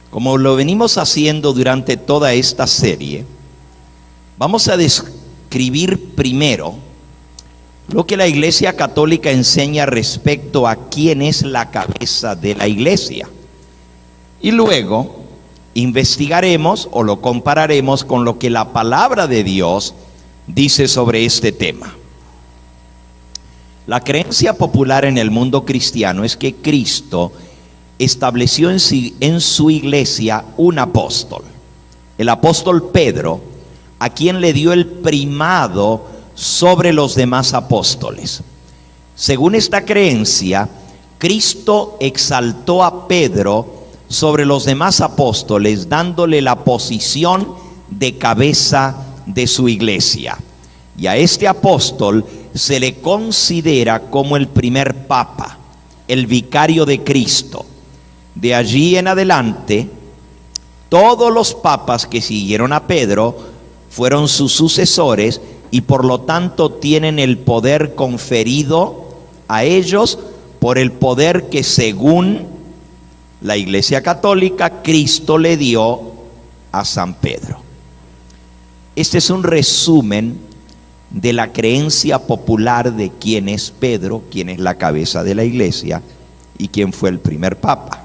Como lo venimos haciendo durante toda esta serie, vamos a describir primero lo que la Iglesia Católica enseña respecto a quién es la cabeza de la Iglesia. Y luego investigaremos o lo compararemos con lo que la palabra de Dios dice sobre este tema. La creencia popular en el mundo cristiano es que Cristo estableció en su iglesia un apóstol, el apóstol Pedro, a quien le dio el primado sobre los demás apóstoles. Según esta creencia, Cristo exaltó a Pedro sobre los demás apóstoles, dándole la posición de cabeza de su iglesia. Y a este apóstol se le considera como el primer papa, el vicario de Cristo. De allí en adelante, todos los papas que siguieron a Pedro fueron sus sucesores y por lo tanto tienen el poder conferido a ellos por el poder que, según la Iglesia Católica, Cristo le dio a San Pedro. Este es un resumen de la creencia popular de quién es Pedro, quién es la cabeza de la iglesia y quién fue el primer papa.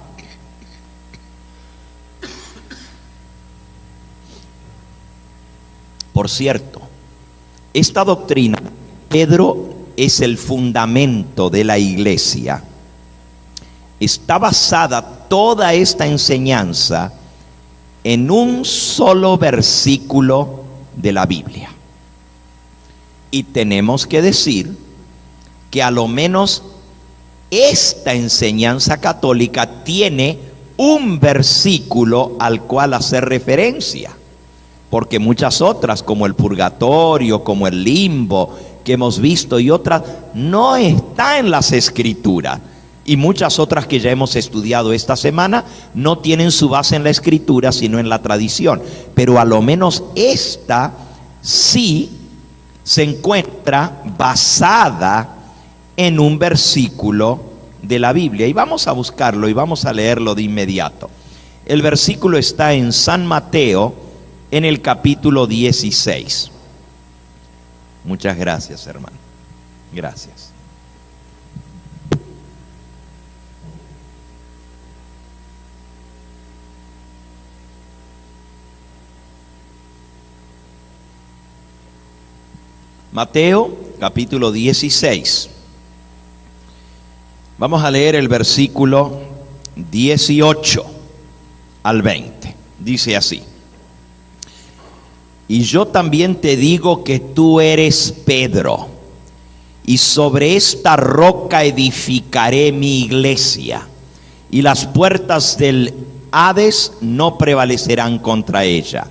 Por cierto, esta doctrina, Pedro es el fundamento de la iglesia. Está basada toda esta enseñanza en un solo versículo de la Biblia. Y tenemos que decir que a lo menos esta enseñanza católica tiene un versículo al cual hacer referencia, porque muchas otras, como el purgatorio, como el limbo que hemos visto y otras, no está en las escrituras. Y muchas otras que ya hemos estudiado esta semana no tienen su base en la escritura, sino en la tradición. Pero a lo menos esta sí se encuentra basada en un versículo de la Biblia. Y vamos a buscarlo y vamos a leerlo de inmediato. El versículo está en San Mateo, en el capítulo 16. Muchas gracias, hermano. Gracias. Mateo, capítulo 16. Vamos a leer el versículo 18 al 20. Dice así: Y yo también te digo que tú eres Pedro, y sobre esta roca edificaré mi iglesia, y las puertas del Hades no prevalecerán contra ella.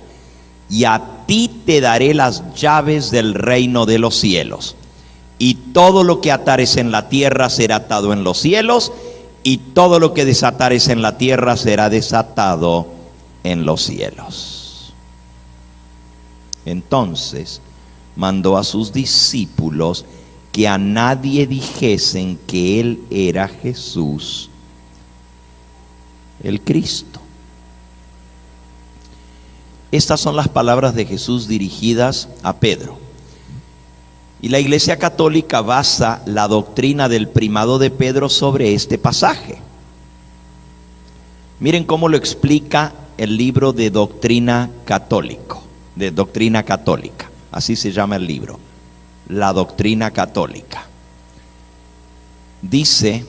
Y a ti te daré las llaves del reino de los cielos. Y todo lo que atares en la tierra será atado en los cielos, y todo lo que desatares en la tierra será desatado en los cielos. Entonces mandó a sus discípulos que a nadie dijesen que él era Jesús, el Cristo. Estas son las palabras de Jesús dirigidas a Pedro. Y la Iglesia Católica basa la doctrina del primado de Pedro sobre este pasaje. Miren cómo lo explica el libro de Doctrina Católica. Así se llama el libro, La Doctrina Católica. Dice: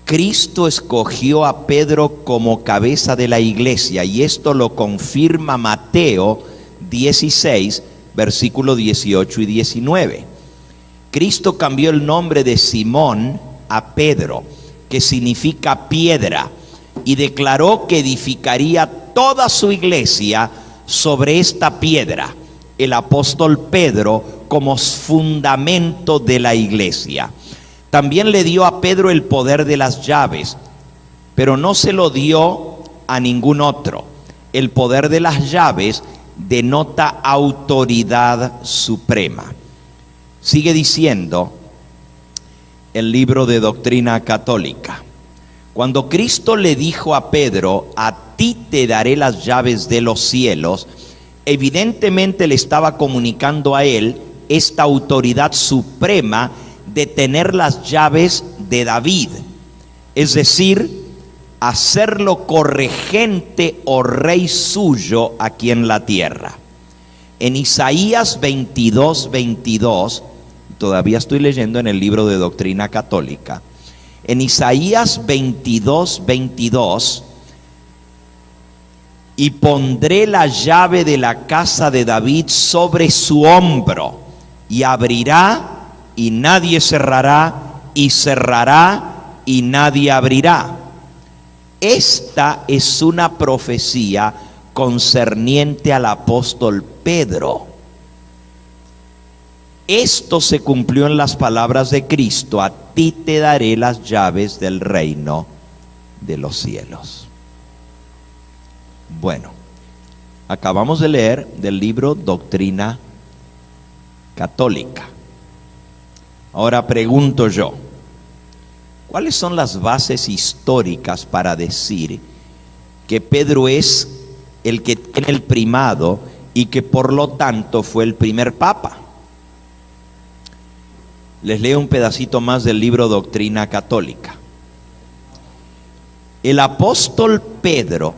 Cristo escogió a Pedro como cabeza de la iglesia, y esto lo confirma Mateo 16, versículos 18 y 19. Cristo cambió el nombre de Simón a Pedro, que significa piedra, y declaró que edificaría toda su iglesia sobre esta piedra, el apóstol Pedro, como fundamento de la iglesia. También le dio a Pedro el poder de las llaves, pero no se lo dio a ningún otro. El poder de las llaves denota autoridad suprema. Sigue diciendo el libro de Doctrina Católica: cuando Cristo le dijo a Pedro: a ti te daré las llaves de los cielos, evidentemente le estaba comunicando a él esta autoridad suprema de tener las llaves de David, es decir, hacerlo corregente o rey suyo aquí en la tierra. En Isaías 22:22, todavía estoy leyendo en el libro de Doctrina Católica, en Isaías 22:22, y pondré la llave de la casa de David sobre su hombro, y abrirá y nadie cerrará, y cerrará y nadie abrirá. Esta es una profecía concerniente al apóstol Pedro. Esto se cumplió en las palabras de Cristo: a ti te daré las llaves del reino de los cielos. Bueno, acabamos de leer del libro Doctrina Católica. Ahora pregunto yo, ¿cuáles son las bases históricas para decir que Pedro es el que tiene el primado y que por lo tanto fue el primer papa? Les leo un pedacito más del libro Doctrina Católica. El apóstol Pedro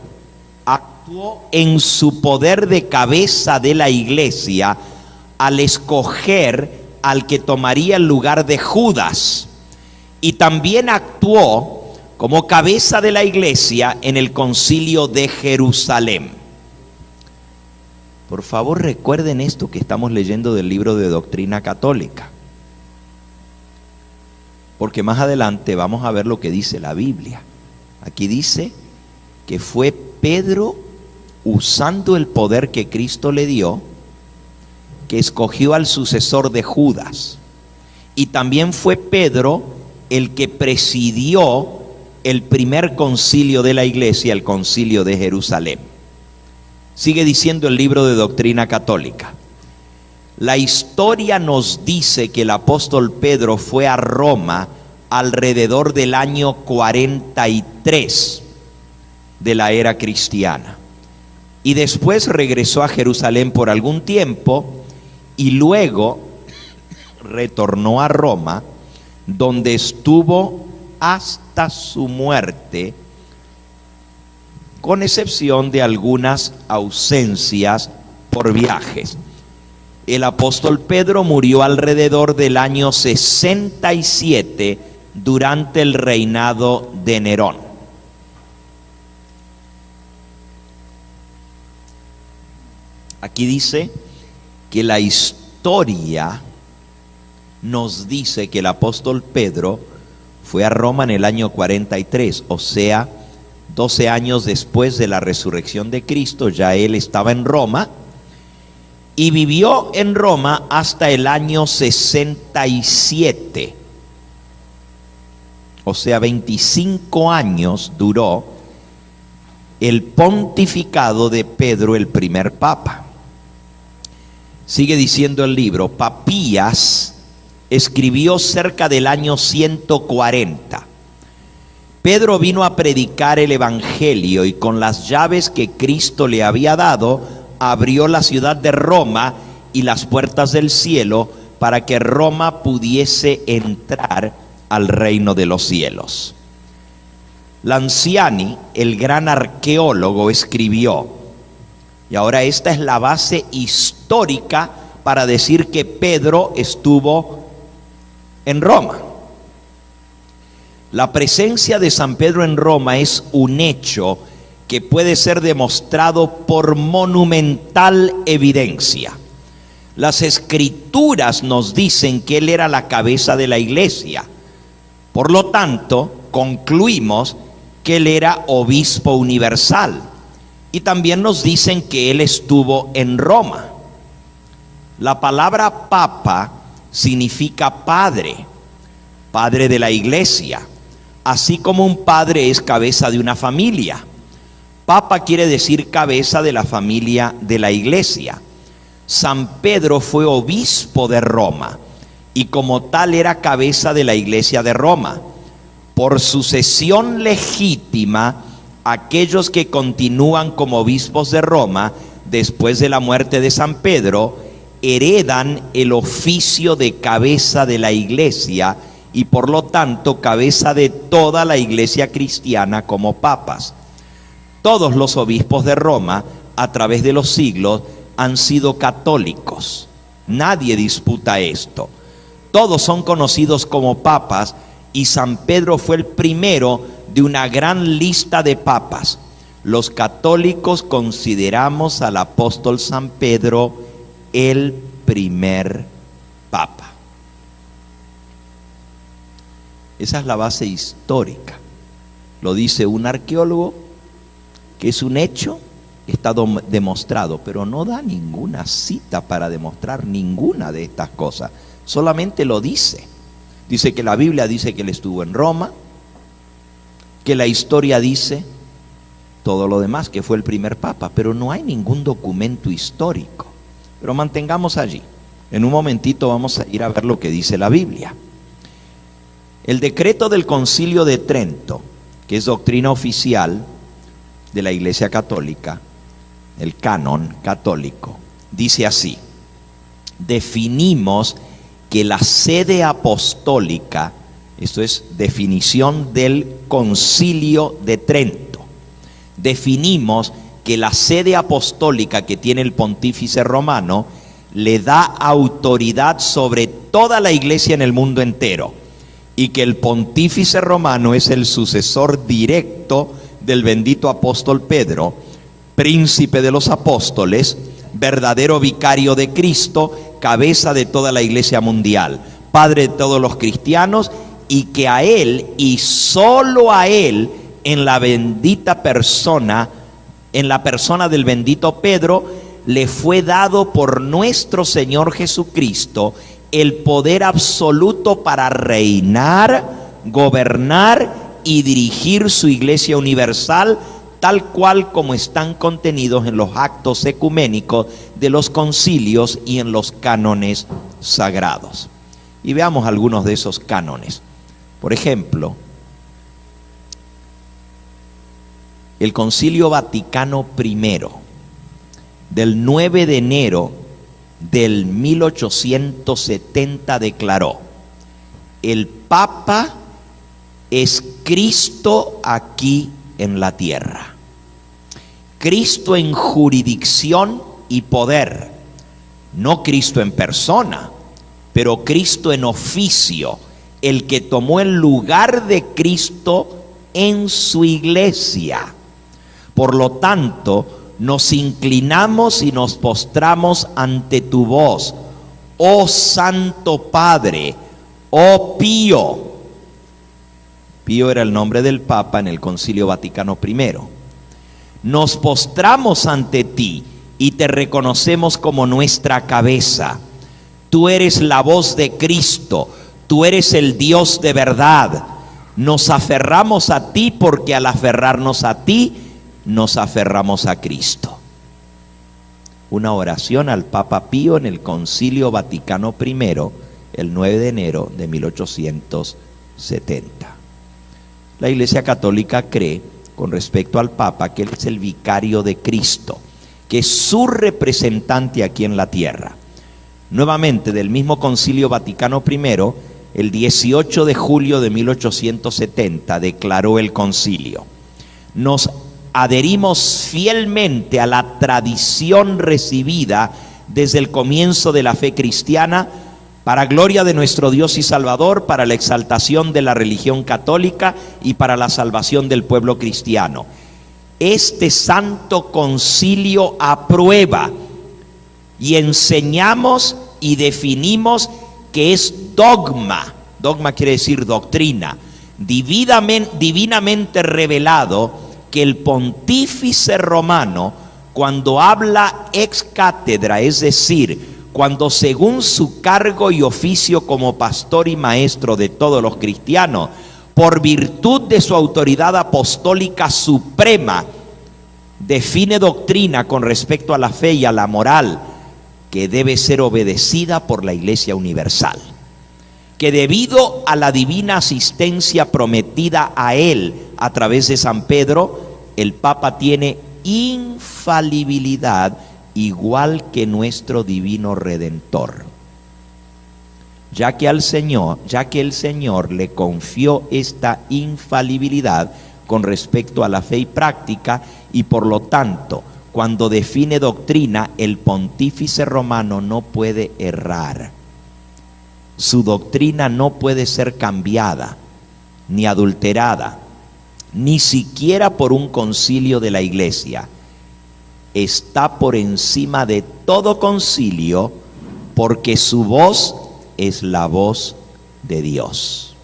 actuó en su poder de cabeza de la iglesia al escoger al que tomaría el lugar de Judas, y también actuó como cabeza de la iglesia en el concilio de Jerusalén. Por favor, recuerden esto que estamos leyendo del libro de Doctrina Católica, porque más adelante vamos a ver lo que dice la Biblia. Aquí dice que fue Pedro, usando el poder que Cristo le dio, que escogió al sucesor de Judas. Y también fue Pedro el que presidió el primer concilio de la iglesia, el concilio de Jerusalén. Sigue diciendo el libro de Doctrina Católica: la historia nos dice que el apóstol Pedro fue a Roma alrededor del año 43 de la era cristiana, y después regresó a Jerusalén por algún tiempo, y luego retornó a Roma, donde estuvo hasta su muerte, con excepción de algunas ausencias por viajes. El apóstol Pedro murió alrededor del año 67 durante el reinado de Nerón. Aquí dice que la historia nos dice que el apóstol Pedro fue a Roma en el año 43, o sea, 12 años después de la resurrección de Cristo. Ya él estaba en Roma y vivió en Roma hasta el año 67, o sea, 25 años duró el pontificado de Pedro, el primer papa. Sigue diciendo el libro: Papías escribió cerca del año 140. Pedro vino a predicar el evangelio, y con las llaves que Cristo le había dado, abrió la ciudad de Roma y las puertas del cielo para que Roma pudiese entrar al reino de los cielos. Lanciani, el gran arqueólogo, escribió, y ahora esta es la base histórica para decir que Pedro estuvo en Roma. La presencia de San Pedro en Roma es un hecho que puede ser demostrado por monumental evidencia. Las escrituras nos dicen que él era la cabeza de la iglesia. Por lo tanto, concluimos que él era obispo universal. Y también nos dicen que él estuvo en Roma. La palabra papa significa padre, padre de la iglesia, así como un padre es cabeza de una familia. Papa quiere decir cabeza de la familia de la iglesia. San Pedro fue obispo de Roma y como tal era cabeza de la iglesia de Roma. Por sucesión legítima aquellos que continúan como obispos de Roma después de la muerte de San Pedro heredan el oficio de cabeza de la iglesia y por lo tanto cabeza de toda la iglesia cristiana como papas. Todos los obispos de Roma a través de los siglos han sido católicos. Nadie disputa esto. Todos son conocidos como papas y San Pedro fue el primero de una gran lista de papas. Los católicos consideramos al apóstol San Pedro el primer papa. Esa es la base histórica. Lo dice un arqueólogo, que es un hecho, está demostrado, pero no da ninguna cita para demostrar ninguna de estas cosas. Solamente lo dice. Dice que la Biblia dice que él estuvo en Roma, que la historia dice todo lo demás, que fue el primer papa, pero no hay ningún documento histórico. Pero mantengamos allí. En un momentito vamos a ir a ver lo que dice la Biblia. El decreto del Concilio de Trento, que es doctrina oficial de la Iglesia Católica, el canon católico, dice así: definimos que la sede apostólica, esto es definición del Concilio de Trento, definimos que la sede apostólica que tiene el pontífice romano le da autoridad sobre toda la iglesia en el mundo entero, y que el pontífice romano es el sucesor directo del bendito apóstol Pedro, príncipe de los apóstoles, verdadero vicario de Cristo, cabeza de toda la iglesia mundial, padre de todos los cristianos, y que a él y solo a él, en la bendita persona, en la persona del bendito Pedro, le fue dado por nuestro Señor Jesucristo el poder absoluto para reinar, gobernar y dirigir su iglesia universal, tal cual como están contenidos en los actos ecuménicos de los concilios y en los cánones sagrados. Y veamos algunos de esos cánones. Por ejemplo, el Concilio Vaticano I, del 9 de enero del 1870, declaró: el Papa es Cristo aquí en la tierra. Cristo en jurisdicción y poder, no Cristo en persona, pero Cristo en oficio, el que tomó el lugar de Cristo en su iglesia. Por lo tanto, nos inclinamos y nos postramos ante tu voz, oh Santo Padre, oh Pío. Pío era el nombre del Papa en el Concilio Vaticano I. Nos postramos ante ti y te reconocemos como nuestra cabeza. Tú eres la voz de Cristo, tú eres el Dios de verdad. Nos aferramos a ti porque al aferrarnos a ti, nos aferramos a Cristo. Una oración al Papa Pío en el Concilio Vaticano I, el 9 de enero de 1870. La Iglesia Católica cree, con respecto al Papa, que él es el vicario de Cristo, que es su representante aquí en la tierra. Nuevamente, del mismo Concilio Vaticano I, el 18 de julio de 1870, declaró el concilio: nos adherimos fielmente a la tradición recibida desde el comienzo de la fe cristiana, para gloria de nuestro Dios y Salvador, para la exaltación de la religión católica y para la salvación del pueblo cristiano. Este santo concilio aprueba y enseñamos y definimos que es dogma. Dogma quiere decir doctrina, divinamente revelado, que el pontífice romano, cuando habla ex cátedra, es decir, cuando según su cargo y oficio como pastor y maestro de todos los cristianos, por virtud de su autoridad apostólica suprema, define doctrina con respecto a la fe y a la moral, que debe ser obedecida por la Iglesia universal, que debido a la divina asistencia prometida a él a través de San Pedro, el Papa tiene infalibilidad igual que nuestro divino Redentor. Ya que el Señor le confió esta infalibilidad con respecto a la fe y práctica, y por lo tanto, cuando define doctrina, el pontífice romano no puede errar. Su doctrina no puede ser cambiada, ni adulterada, ni siquiera por un concilio de la Iglesia. Está por encima de todo concilio, porque su voz es la voz de Dios.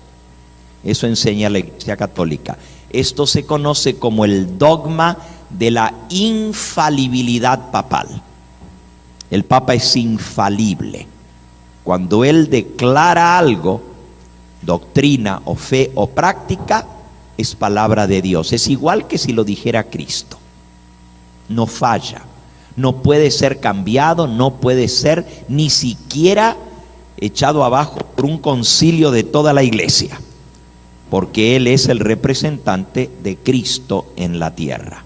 Eso enseña la Iglesia Católica. Esto se conoce como el dogma de la infalibilidad papal. El Papa es infalible. Cuando él declara algo, doctrina o fe o práctica, es palabra de Dios. Es igual que si lo dijera Cristo. No falla, no puede ser cambiado, no puede ser ni siquiera echado abajo por un concilio de toda la Iglesia, porque Él es el representante de Cristo en la tierra.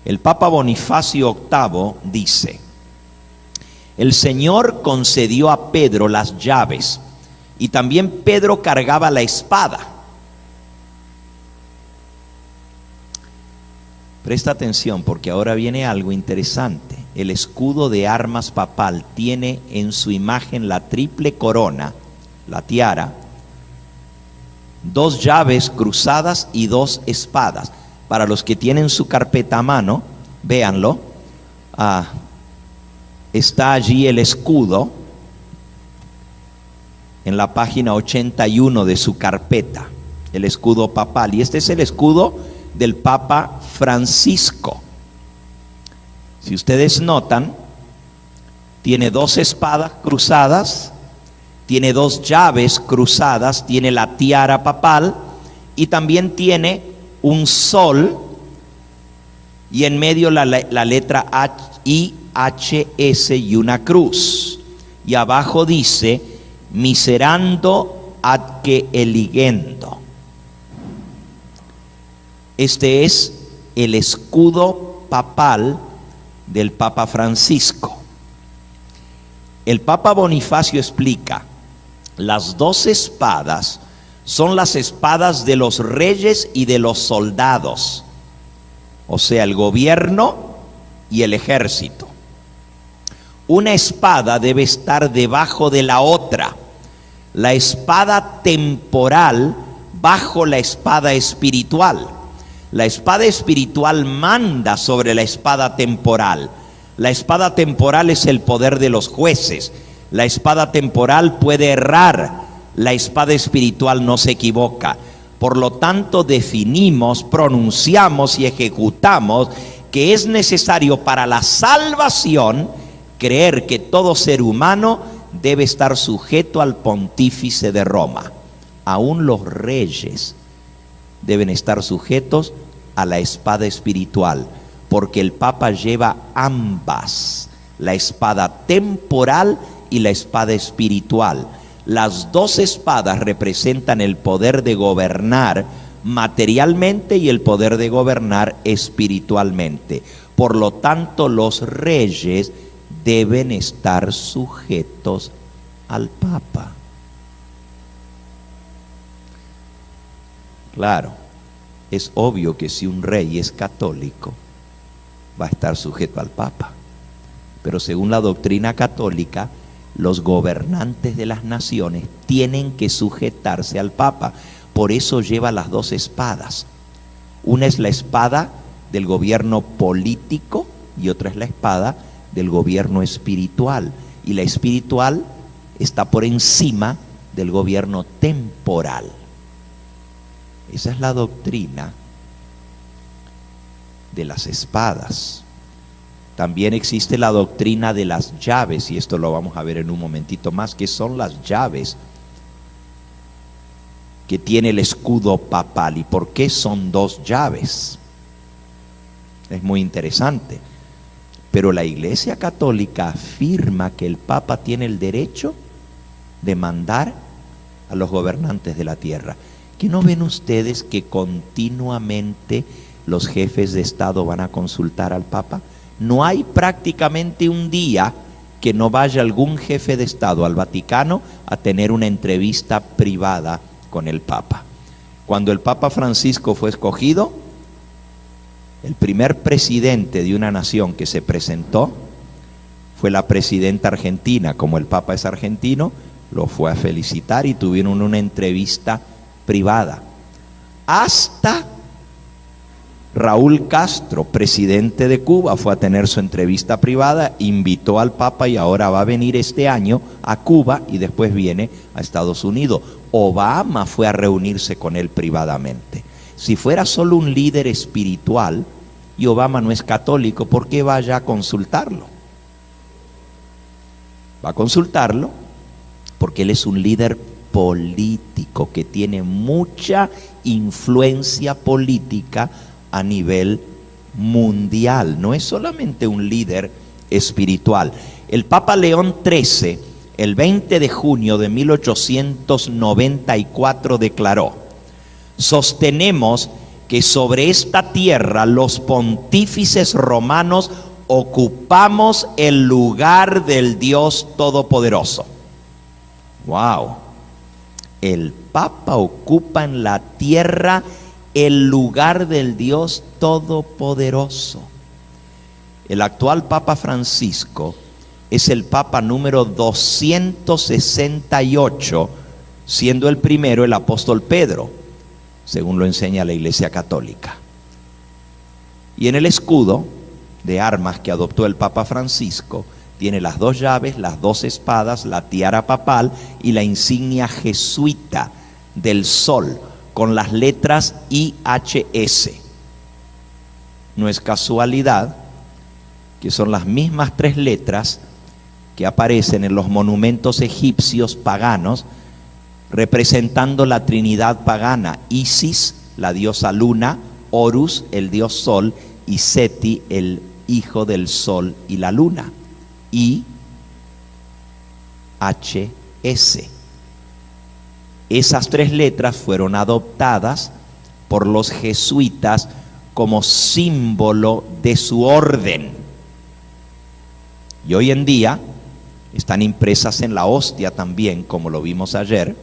El Papa Bonifacio VIII dice: el Señor concedió a Pedro las llaves, y también Pedro cargaba la espada. Presta atención, porque ahora viene algo interesante. El escudo de armas papal tiene en su imagen la triple corona, la tiara, 2 llaves cruzadas y 2 espadas. Para los que tienen su carpeta a mano, véanlo. Está allí el escudo en la página 81 de su carpeta, el escudo papal. Y este es el escudo del Papa Francisco. Si ustedes notan, tiene 2 espadas cruzadas, tiene 2 llaves cruzadas, tiene la tiara papal y también tiene un sol, y en medio la letra IHS y una cruz, y abajo dice miserando ad que eligendo. Este es el escudo papal del Papa Francisco. El Papa Bonifacio explica: las 2 espadas son las espadas de los reyes y de los soldados, o sea, el gobierno y el ejército. Una espada debe estar debajo de la otra. La espada temporal bajo la espada espiritual. La espada espiritual manda sobre la espada temporal. La espada temporal es el poder de los jueces. La espada temporal puede errar. La espada espiritual no se equivoca. Por lo tanto, definimos, pronunciamos y ejecutamos que es necesario para la salvación creer que todo ser humano debe estar sujeto al pontífice de Roma. Aún los reyes deben estar sujetos a la espada espiritual, porque el Papa lleva ambas, la espada temporal y la espada espiritual. Las 2 espadas representan el poder de gobernar materialmente y el poder de gobernar espiritualmente. Por lo tanto, los reyes deben estar sujetos al Papa. Claro, es obvio que si un rey es católico, va a estar sujeto al Papa. Pero según la doctrina católica, los gobernantes de las naciones tienen que sujetarse al Papa. Por eso lleva las 2 espadas. Una es la espada del gobierno político y otra es la espada del gobierno espiritual. Y la espiritual está por encima del gobierno temporal. Esa es la doctrina de las espadas. También existe la doctrina de las llaves, y esto lo vamos a ver en un momentito más, que son las llaves que tiene el escudo papal. ¿Y por qué son 2 llaves? Es muy interesante. Pero la Iglesia Católica afirma que el Papa tiene el derecho de mandar a los gobernantes de la tierra. ¿Que no ven ustedes que continuamente los jefes de Estado van a consultar al Papa. No hay prácticamente un día que no vaya algún jefe de Estado al Vaticano a tener una entrevista privada con el Papa. Cuando el Papa Francisco fue escogido, el primer presidente de una nación que se presentó fue la presidenta argentina. Como el Papa es argentino, lo fue a felicitar y tuvieron una entrevista privada. Hasta Raúl Castro, presidente de Cuba, fue a tener su entrevista privada, invitó al Papa y ahora va a venir este año a Cuba y después viene a Estados Unidos. Obama fue a reunirse con él privadamente. Si fuera solo un líder espiritual, y Obama no es católico, ¿por qué vaya a consultarlo? Va a consultarlo porque él es un líder político que tiene mucha influencia política a nivel mundial. No es solamente un líder espiritual. El Papa León XIII, el 20 de junio de 1894, declaró: sostenemos que sobre esta tierra los pontífices romanos ocupamos el lugar del Dios Todopoderoso. ¡Wow! El Papa ocupa en la tierra el lugar del Dios Todopoderoso. El actual Papa Francisco es el Papa número 268, siendo el primero el apóstol Pedro, según lo enseña la Iglesia Católica. Y en el escudo de armas que adoptó el Papa Francisco, tiene las dos llaves, las dos espadas, la tiara papal y la insignia jesuita del sol, con las letras IHS. No es casualidad que son las mismas tres letras que aparecen en los monumentos egipcios paganos, representando la Trinidad pagana: Isis, la diosa luna; Horus, el dios sol; y Seti, el hijo del sol y la luna. IHS. Esas tres letras fueron adoptadas por los jesuitas como símbolo de su orden. Y hoy en día están impresas en la hostia también, como lo vimos ayer.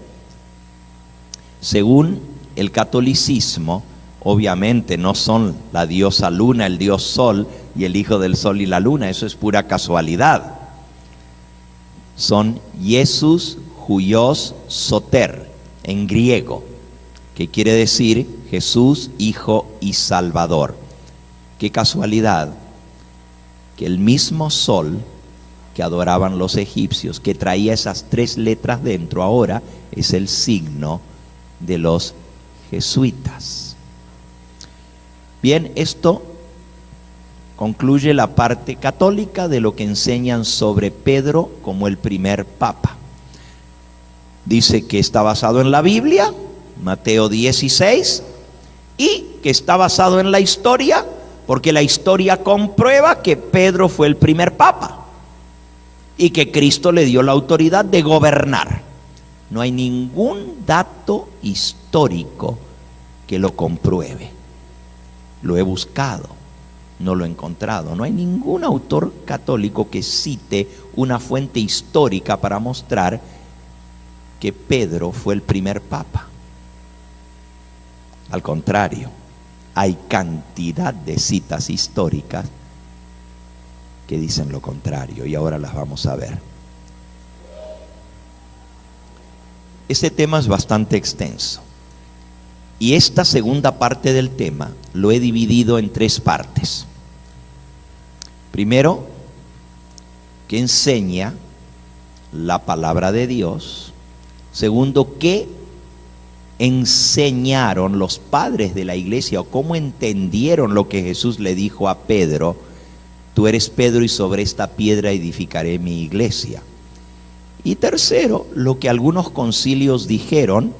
Según el catolicismo, obviamente no son la diosa luna, el dios sol y el hijo del sol y la luna. Eso es pura casualidad. Son Jesús, Huios, Soter, en griego, que quiere decir Jesús, Hijo y Salvador. Qué casualidad que el mismo sol que adoraban los egipcios, que traía esas tres letras dentro, ahora es el signo de los jesuitas. Bien, esto concluye la parte católica de lo que enseñan sobre Pedro como el primer papa. Dice que está basado en la Biblia, Mateo 16, y que está basado en la historia, porque la historia comprueba que Pedro fue el primer papa y que Cristo le dio la autoridad de gobernar. No hay ningún dato histórico que lo compruebe. Lo he buscado, no lo he encontrado. No hay ningún autor católico que cite una fuente histórica para mostrar que Pedro fue el primer papa. Al contrario, hay cantidad de citas históricas que dicen lo contrario, y ahora las vamos a ver. Este tema es bastante extenso, y esta segunda parte del tema lo he dividido en tres partes. Primero, que enseña la palabra de Dios. Segundo, qué enseñaron los padres de la iglesia, o cómo entendieron lo que Jesús le dijo a Pedro: tú eres Pedro y sobre esta piedra edificaré mi iglesia. Y tercero, lo que algunos concilios dijeron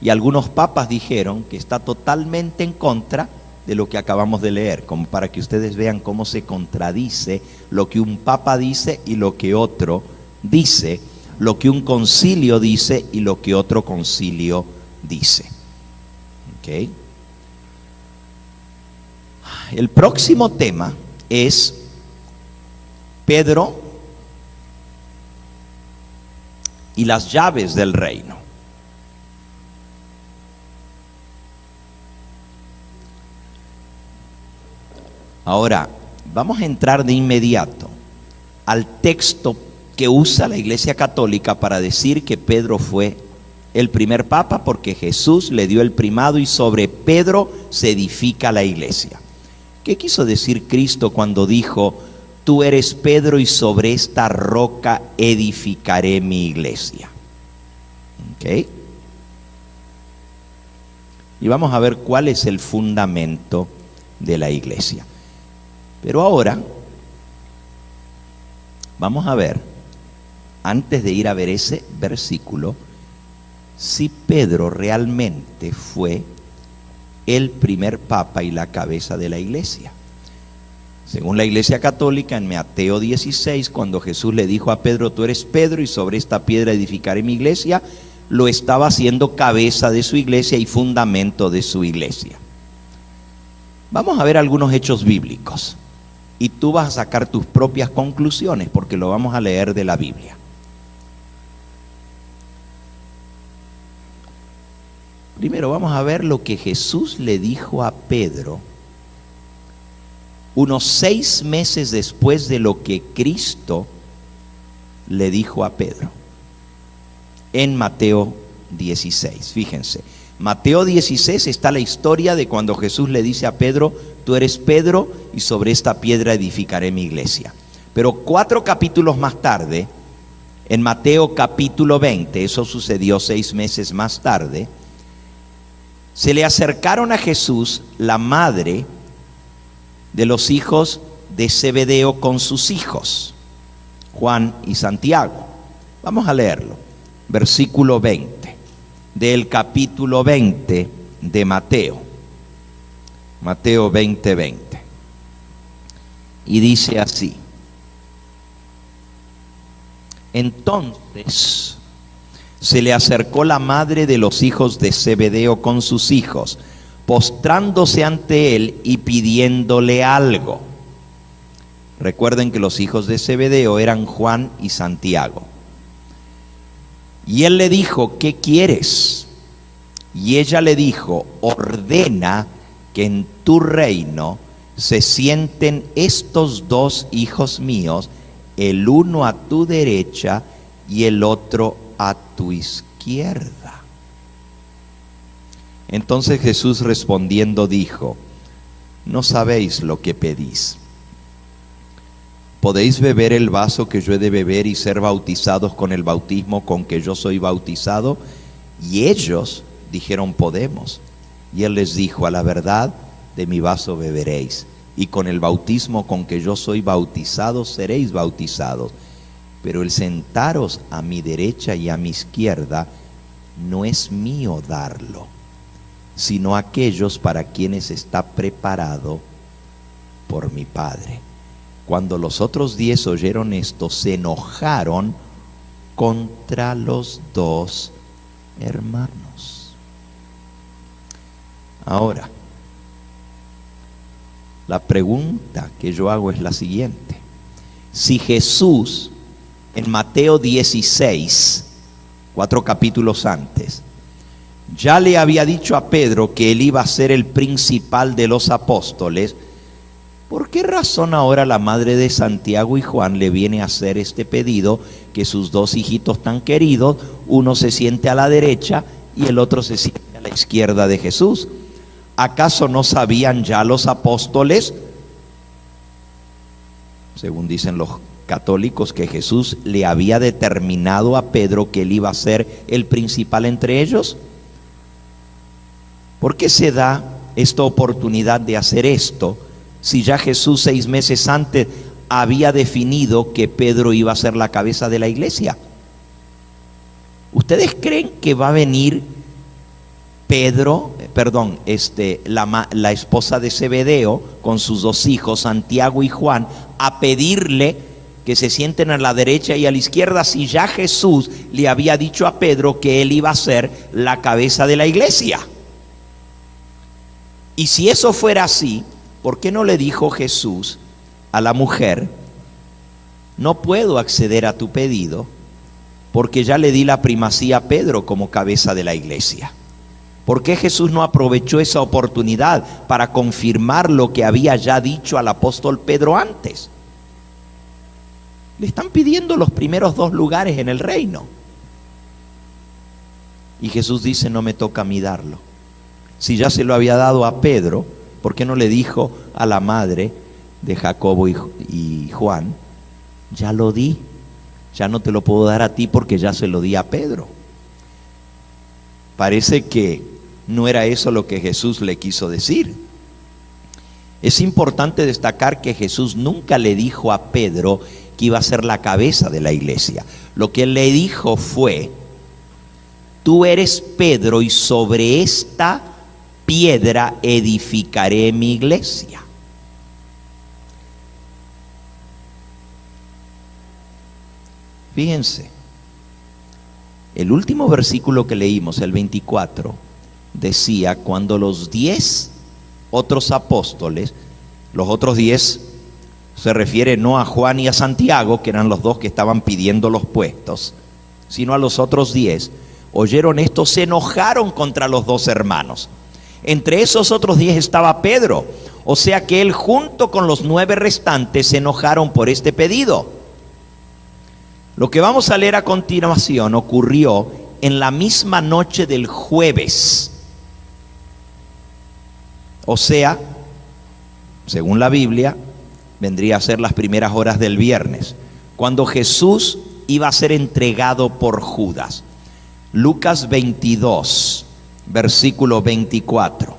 y algunos papas dijeron, que está totalmente en contra de lo que acabamos de leer, como para que ustedes vean cómo se contradice lo que un papa dice y lo que otro dice, lo que un concilio dice y lo que otro concilio dice. ¿Ok? El próximo tema es Pedro y las llaves del reino. Ahora, vamos a entrar de inmediato al texto que usa la Iglesia Católica para decir que Pedro fue el primer papa, porque Jesús le dio el primado y sobre Pedro se edifica la iglesia. ¿Qué quiso decir Cristo cuando dijo: tú eres Pedro y sobre esta roca edificaré mi iglesia? ¿Ok? Y vamos a ver cuál es el fundamento de la iglesia. Pero ahora vamos a ver, antes de ir a ver ese versículo, si Pedro realmente fue el primer papa y la cabeza de la iglesia. Según la Iglesia Católica, en Mateo 16, cuando Jesús le dijo a Pedro: tú eres Pedro y sobre esta piedra edificaré mi iglesia, lo estaba haciendo cabeza de su iglesia y fundamento de su iglesia. Vamos a ver algunos hechos bíblicos y tú vas a sacar tus propias conclusiones, porque lo vamos a leer de la Biblia. Primero vamos a ver lo que Jesús le dijo a Pedro unos 6 meses después de lo que Cristo le dijo a Pedro. En Mateo 16, fíjense. Mateo 16 está la historia de cuando Jesús le dice a Pedro: tú eres Pedro y sobre esta piedra edificaré mi iglesia. Pero 4 capítulos más tarde, en Mateo capítulo 20, eso sucedió 6 meses más tarde, se le acercaron a Jesús la madre de los hijos de Zebedeo con sus hijos, Juan y Santiago. Vamos a leerlo. Versículo 20 del capítulo 20 de Mateo. Mateo 20:20. Y dice así: entonces se le acercó la madre de los hijos de Zebedeo con sus hijos, postrándose ante él y pidiéndole algo. Recuerden que los hijos de Zebedeo eran Juan y Santiago. Y él le dijo: ¿qué quieres? Y ella le dijo: ordena que en tu reino se sienten estos 2 hijos míos, el uno a tu derecha y el otro a tu izquierda. Entonces Jesús respondiendo dijo: no sabéis lo que pedís. ¿Podéis beber el vaso que yo he de beber y ser bautizados con el bautismo con que yo soy bautizado? Y ellos dijeron: podemos. Y él les dijo: a la verdad, de mi vaso beberéis, y con el bautismo con que yo soy bautizado seréis bautizados. Pero el sentaros a mi derecha y a mi izquierda no es mío darlo, sino aquellos para quienes está preparado por mi Padre. Cuando los otros 10 oyeron esto, se enojaron contra los 2 hermanos. Ahora, la pregunta que yo hago es la siguiente: si Jesús en Mateo 16, 4 capítulos antes, ya le había dicho a Pedro que él iba a ser el principal de los apóstoles, ¿por qué razón ahora la madre de Santiago y Juan le viene a hacer este pedido, que sus 2 hijitos tan queridos, uno se siente a la derecha y el otro se siente a la izquierda de Jesús? ¿Acaso no sabían ya los apóstoles, según dicen los católicos, que Jesús le había determinado a Pedro que él iba a ser el principal entre ellos? ¿Por qué se da esta oportunidad de hacer esto si ya Jesús 6 meses antes había definido que Pedro iba a ser la cabeza de la iglesia? ¿Ustedes creen que va a venir la esposa de Zebedeo con sus 2 hijos, Santiago y Juan, a pedirle que se sienten a la derecha y a la izquierda, si ya Jesús le había dicho a Pedro que él iba a ser la cabeza de la iglesia? Y si eso fuera así, ¿por qué no le dijo Jesús a la mujer: no puedo acceder a tu pedido porque ya le di la primacía a Pedro como cabeza de la iglesia? ¿Por qué Jesús no aprovechó esa oportunidad para confirmar lo que había ya dicho al apóstol Pedro antes? Le están pidiendo los primeros 2 lugares en el reino. Y Jesús dice: no me toca a mí darlo. Si ya se lo había dado a Pedro, ¿por qué no le dijo a la madre de Jacobo y Juan: ya lo di, ya no te lo puedo dar a ti porque ya se lo di a Pedro? Parece que no era eso lo que Jesús le quiso decir. Es importante destacar que Jesús nunca le dijo a Pedro que iba a ser la cabeza de la iglesia. Lo que él le dijo fue: tú eres Pedro y sobre esta piedra edificaré mi iglesia. Fíjense, el último versículo que leímos, el 24, decía: cuando los 10 otros apóstoles, los otros 10 se refiere no a Juan y a Santiago, que eran los 2 que estaban pidiendo los puestos, sino a los otros 10, oyeron esto, se enojaron contra los 2 hermanos. Entre esos otros 10 estaba Pedro, o sea que él junto con los 9 restantes se enojaron por este pedido. Lo que vamos a leer a continuación ocurrió en la misma noche del jueves, o sea, según la Biblia, vendría a ser las primeras horas del viernes, cuando Jesús iba a ser entregado por Judas. Lucas 22, versículo 24.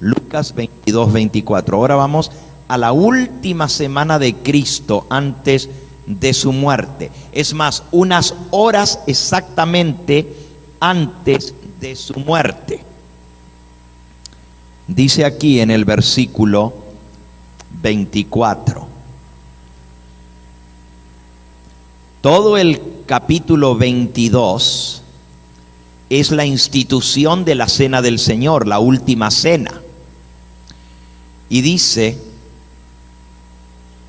Lucas 22, 24. Ahora vamos a la última semana de Cristo antes de su muerte. Es más, unas horas exactamente antes de su muerte. Dice aquí en el versículo 24. Todo el capítulo 22 es la institución de la cena del Señor, la última cena. Y dice,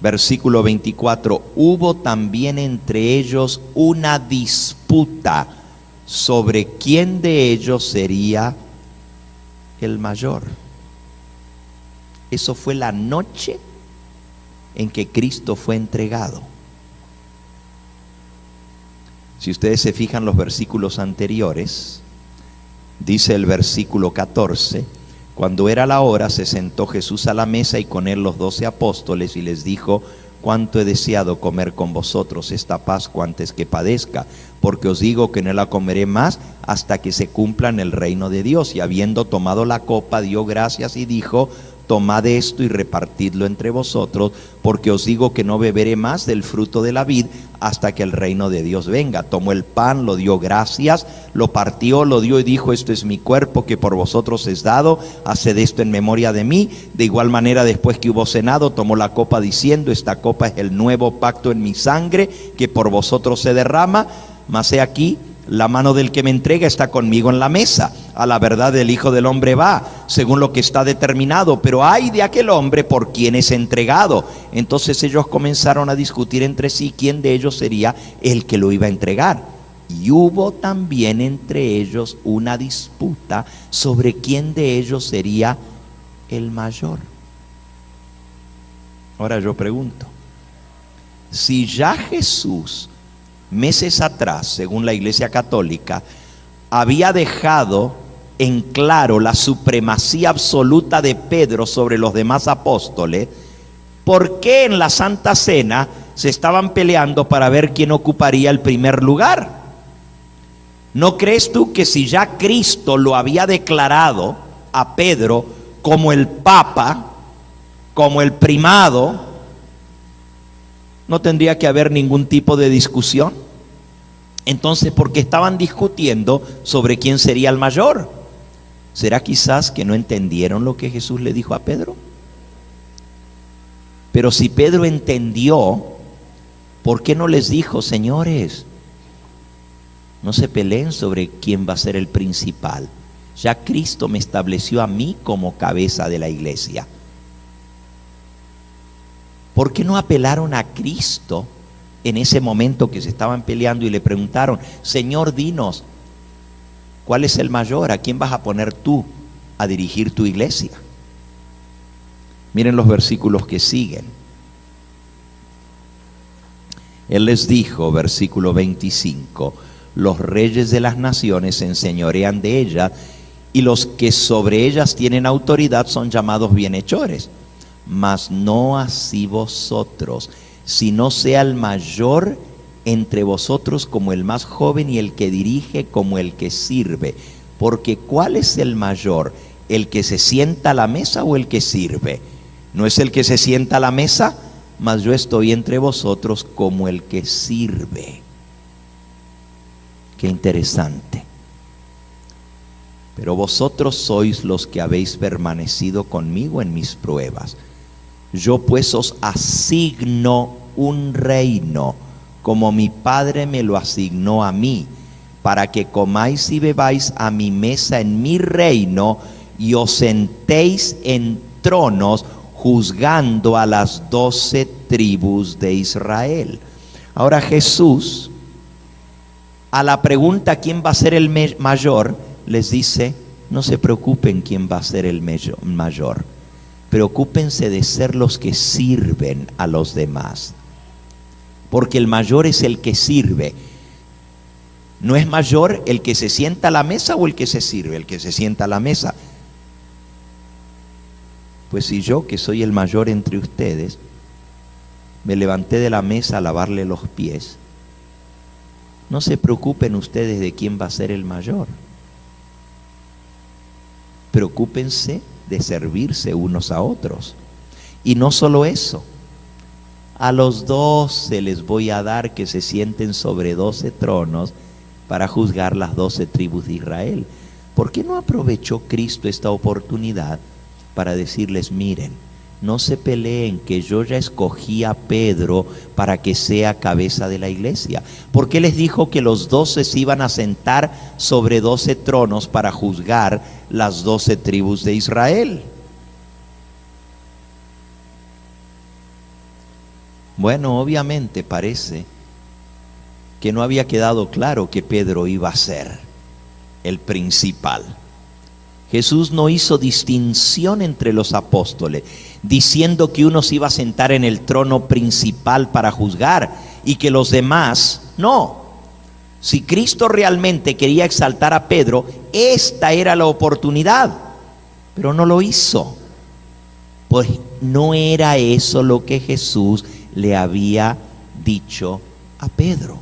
versículo 24, hubo también entre ellos una disputa sobre quién de ellos sería el mayor. Eso fue la noche en que Cristo fue entregado. Si ustedes se fijan los versículos anteriores, dice el versículo 14, cuando era la hora se sentó Jesús a la mesa y con él los 12 apóstoles y les dijo: cuánto he deseado comer con vosotros esta Pascua antes que padezca, porque os digo que no la comeré más hasta que se cumpla en el reino de Dios. Y habiendo tomado la copa, dio gracias y dijo: tomad esto y repartidlo entre vosotros, porque os digo que no beberé más del fruto de la vid hasta que el reino de Dios venga. Tomó el pan, lo dio gracias, lo partió, lo dio y dijo: esto es mi cuerpo que por vosotros es dado, haced esto en memoria de mí. De igual manera, después que hubo cenado, tomó la copa diciendo: esta copa es el nuevo pacto en mi sangre, que por vosotros se derrama. Mas he aquí, la mano del que me entrega está conmigo en la mesa. A la verdad el Hijo del Hombre va según lo que está determinado, pero ay de aquel hombre por quien es entregado. Entonces ellos comenzaron a discutir entre sí quién de ellos sería el que lo iba a entregar. Y hubo también entre ellos una disputa sobre quién de ellos sería el mayor. Ahora yo pregunto, si ya Jesús meses atrás, según la Iglesia Católica, había dejado en claro la supremacía absoluta de Pedro sobre los demás apóstoles, ¿por qué en la Santa Cena se estaban peleando para ver quién ocuparía el primer lugar? ¿No crees tú que si ya Cristo lo había declarado a Pedro como el Papa, como el primado, no tendría que haber ningún tipo de discusión? Entonces, ¿por qué estaban discutiendo sobre quién sería el mayor? ¿Será quizás que no entendieron lo que Jesús le dijo a Pedro? Pero si Pedro entendió, ¿por qué no les dijo: señores, no se peleen sobre quién va a ser el principal? Ya Cristo me estableció a mí como cabeza de la iglesia. ¿Por qué no apelaron a Cristo en ese momento que se estaban peleando y le preguntaron: Señor, dinos, ¿cuál es el mayor? ¿A quién vas a poner tú a dirigir tu iglesia? Miren los versículos que siguen. Él les dijo, versículo 25: los reyes de las naciones se enseñorean de ellas, y los que sobre ellas tienen autoridad son llamados bienhechores. Mas no así vosotros, sino sea el mayor entre vosotros como el más joven, y el que dirige como el que sirve. Porque ¿cuál es el mayor? ¿El que se sienta a la mesa o el que sirve? ¿No es el que se sienta a la mesa? Mas yo estoy entre vosotros como el que sirve. Qué interesante. Pero vosotros sois los que habéis permanecido conmigo en mis pruebas. Yo pues os asigno un reino, como mi Padre me lo asignó a mí, para que comáis y bebáis a mi mesa en mi reino, y os sentéis en tronos, juzgando a las 12 tribus de Israel. Ahora Jesús, a la pregunta ¿quién va a ser el mayor?, les dice: no se preocupen quién va a ser el mayor, preocúpense de ser los que sirven a los demás, porque el mayor es el que sirve. No es mayor el que se sienta a la mesa o el que se sirve. El que se sienta a la mesa. Pues si yo, que soy el mayor entre ustedes, me levanté de la mesa a lavarle los pies, no se preocupen ustedes de quién va a ser el mayor. Preocúpense de servirse unos a otros. Y no solo eso, a los 12 les voy a dar que se sienten sobre 12 tronos para juzgar las 12 tribus de Israel. ¿Por qué no aprovechó Cristo esta oportunidad para decirles: miren, no se peleen, que yo ya escogí a Pedro para que sea cabeza de la iglesia? ¿Por qué les dijo que los 12 se iban a sentar sobre 12 tronos para juzgar las 12 tribus de Israel? Bueno, obviamente parece que no había quedado claro que Pedro iba a ser el principal. Jesús no hizo distinción entre los apóstoles, diciendo que uno se iba a sentar en el trono principal para juzgar y que los demás no. Si Cristo realmente quería exaltar a Pedro, esta era la oportunidad, pero no lo hizo. Pues no era eso lo que Jesús le había dicho a Pedro.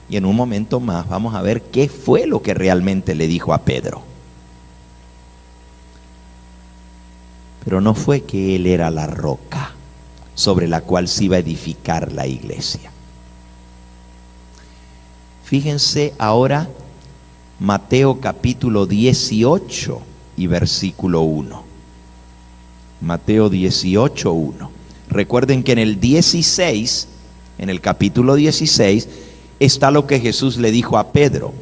Y en un momento más vamos a ver qué fue lo que realmente le dijo a Pedro. Pero no fue que él era la roca sobre la cual se iba a edificar la iglesia. Fíjense ahora Mateo capítulo 18 y versículo 1. Mateo 18, 1. Recuerden que en el 16, en el capítulo 16, está lo que Jesús le dijo a Pedro: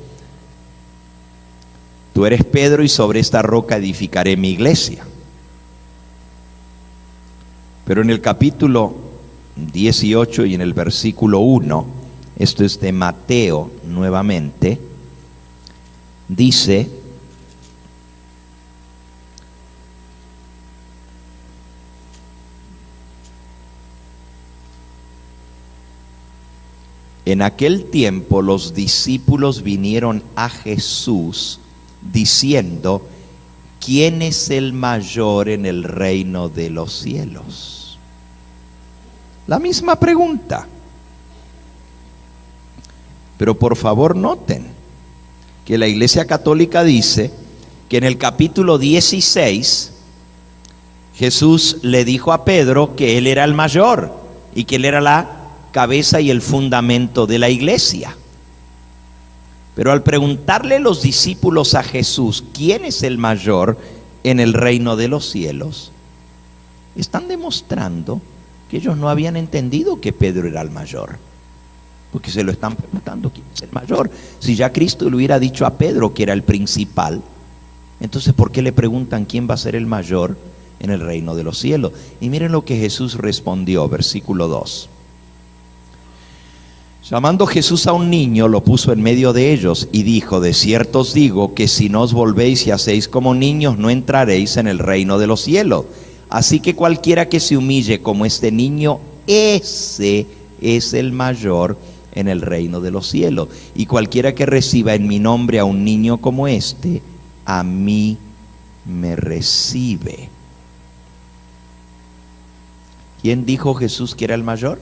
tú eres Pedro y sobre esta roca edificaré mi iglesia. Pero en el capítulo 18 y en el versículo 1, esto es de Mateo nuevamente, dice: en aquel tiempo los discípulos vinieron a Jesús diciendo: ¿quién es el mayor en el reino de los cielos? La misma pregunta. Pero por favor noten que la Iglesia Católica dice que en el capítulo 16 Jesús le dijo a Pedro que él era el mayor y que él era la cabeza y el fundamento de la iglesia. Pero al preguntarle los discípulos a Jesús quién es el mayor en el reino de los cielos, están demostrando que ellos no habían entendido que Pedro era el mayor, porque se lo están preguntando quién es el mayor. Si ya Cristo le hubiera dicho a Pedro que era el principal, entonces ¿por qué le preguntan quién va a ser el mayor en el reino de los cielos. Y miren lo que Jesús respondió, versículo 2. Llamando Jesús a un niño, lo puso en medio de ellos y dijo: de cierto os digo que si no os volvéis y hacéis como niños, no entraréis en el reino de los cielos. Así que cualquiera que se humille como este niño, ese es el mayor en el reino de los cielos. Y cualquiera que reciba en mi nombre a un niño como este, a mí me recibe. ¿Quién dijo Jesús que era el mayor?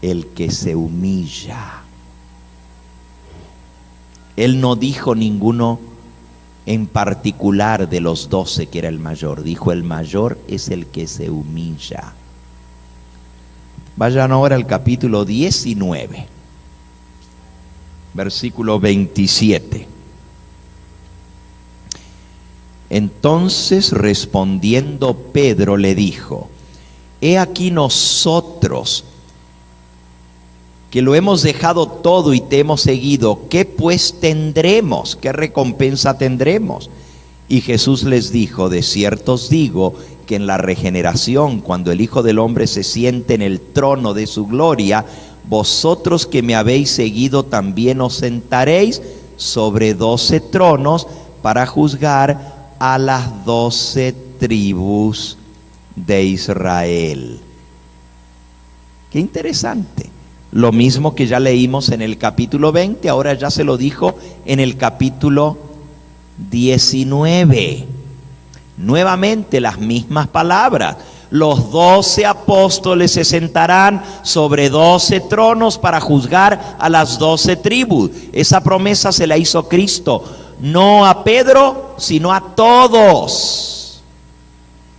El que se humilla. Él no dijo ninguno en particular de los 12 que era el mayor. Dijo: el mayor es el que se humilla. Vayan ahora al capítulo 19, versículo 27. Entonces respondiendo Pedro le dijo: he aquí nosotros que lo hemos dejado todo y te hemos seguido, ¿qué pues tendremos? ¿Qué recompensa tendremos? Y Jesús les dijo: de cierto os digo que en la regeneración, cuando el Hijo del Hombre se siente en el trono de su gloria, vosotros que me habéis seguido también os sentaréis sobre 12 tronos para juzgar a las 12 tribus de Israel. Qué interesante. Lo mismo que ya leímos en el capítulo 20, ahora ya se lo dijo en el capítulo 19. Nuevamente las mismas palabras. Los 12 apóstoles se sentarán sobre 12 tronos para juzgar a las 12 tribus. Esa promesa se la hizo Cristo, no a Pedro, sino a todos,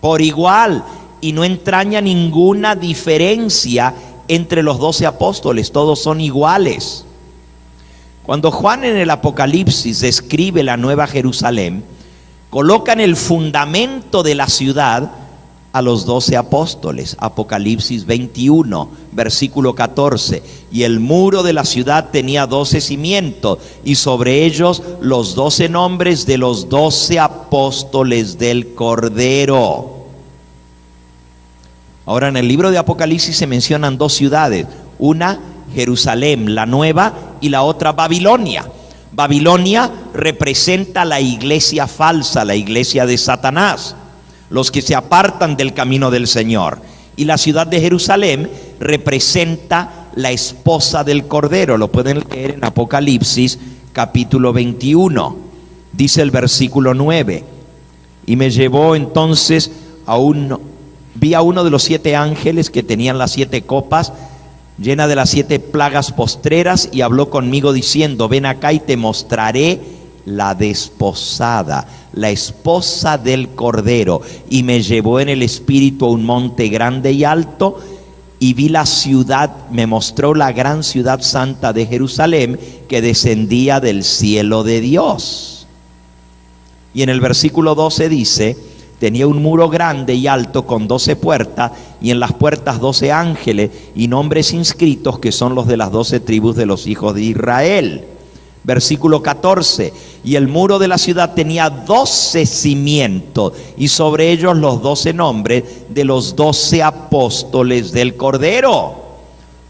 por igual, y no entraña ninguna diferencia entre los 12 apóstoles, todos son iguales. Cuando Juan en el Apocalipsis describe la Nueva Jerusalén, coloca en el fundamento de la ciudad a los 12 apóstoles. Apocalipsis 21, versículo 14. Y el muro de la ciudad tenía 12 cimientos, y sobre ellos los 12 nombres de los 12 apóstoles del Cordero. Ahora, en el libro de Apocalipsis se mencionan 2 ciudades, una Jerusalén, la nueva, y la otra Babilonia. Babilonia representa la iglesia falsa, la iglesia de Satanás, los que se apartan del camino del Señor. Y la ciudad de Jerusalén representa la esposa del Cordero. Lo pueden leer en Apocalipsis capítulo 21. Dice el versículo 9: y me llevó entonces vi a uno de los 7 ángeles que tenían las 7 copas llena de las 7 plagas postreras, y habló conmigo diciendo: ven acá y te mostraré la desposada, la esposa del Cordero. Y me llevó en el espíritu a un monte grande y alto, y vi la ciudad, me mostró la gran ciudad santa de Jerusalén, que descendía del cielo de Dios. Y en el versículo 12 dice: tenía un muro grande y alto con 12 puertas, y en las puertas 12 ángeles y nombres inscritos, que son los de las 12 tribus de los hijos de Israel. Versículo 14: y el muro de la ciudad tenía 12 cimientos, y sobre ellos los 12 nombres de los 12 apóstoles del Cordero.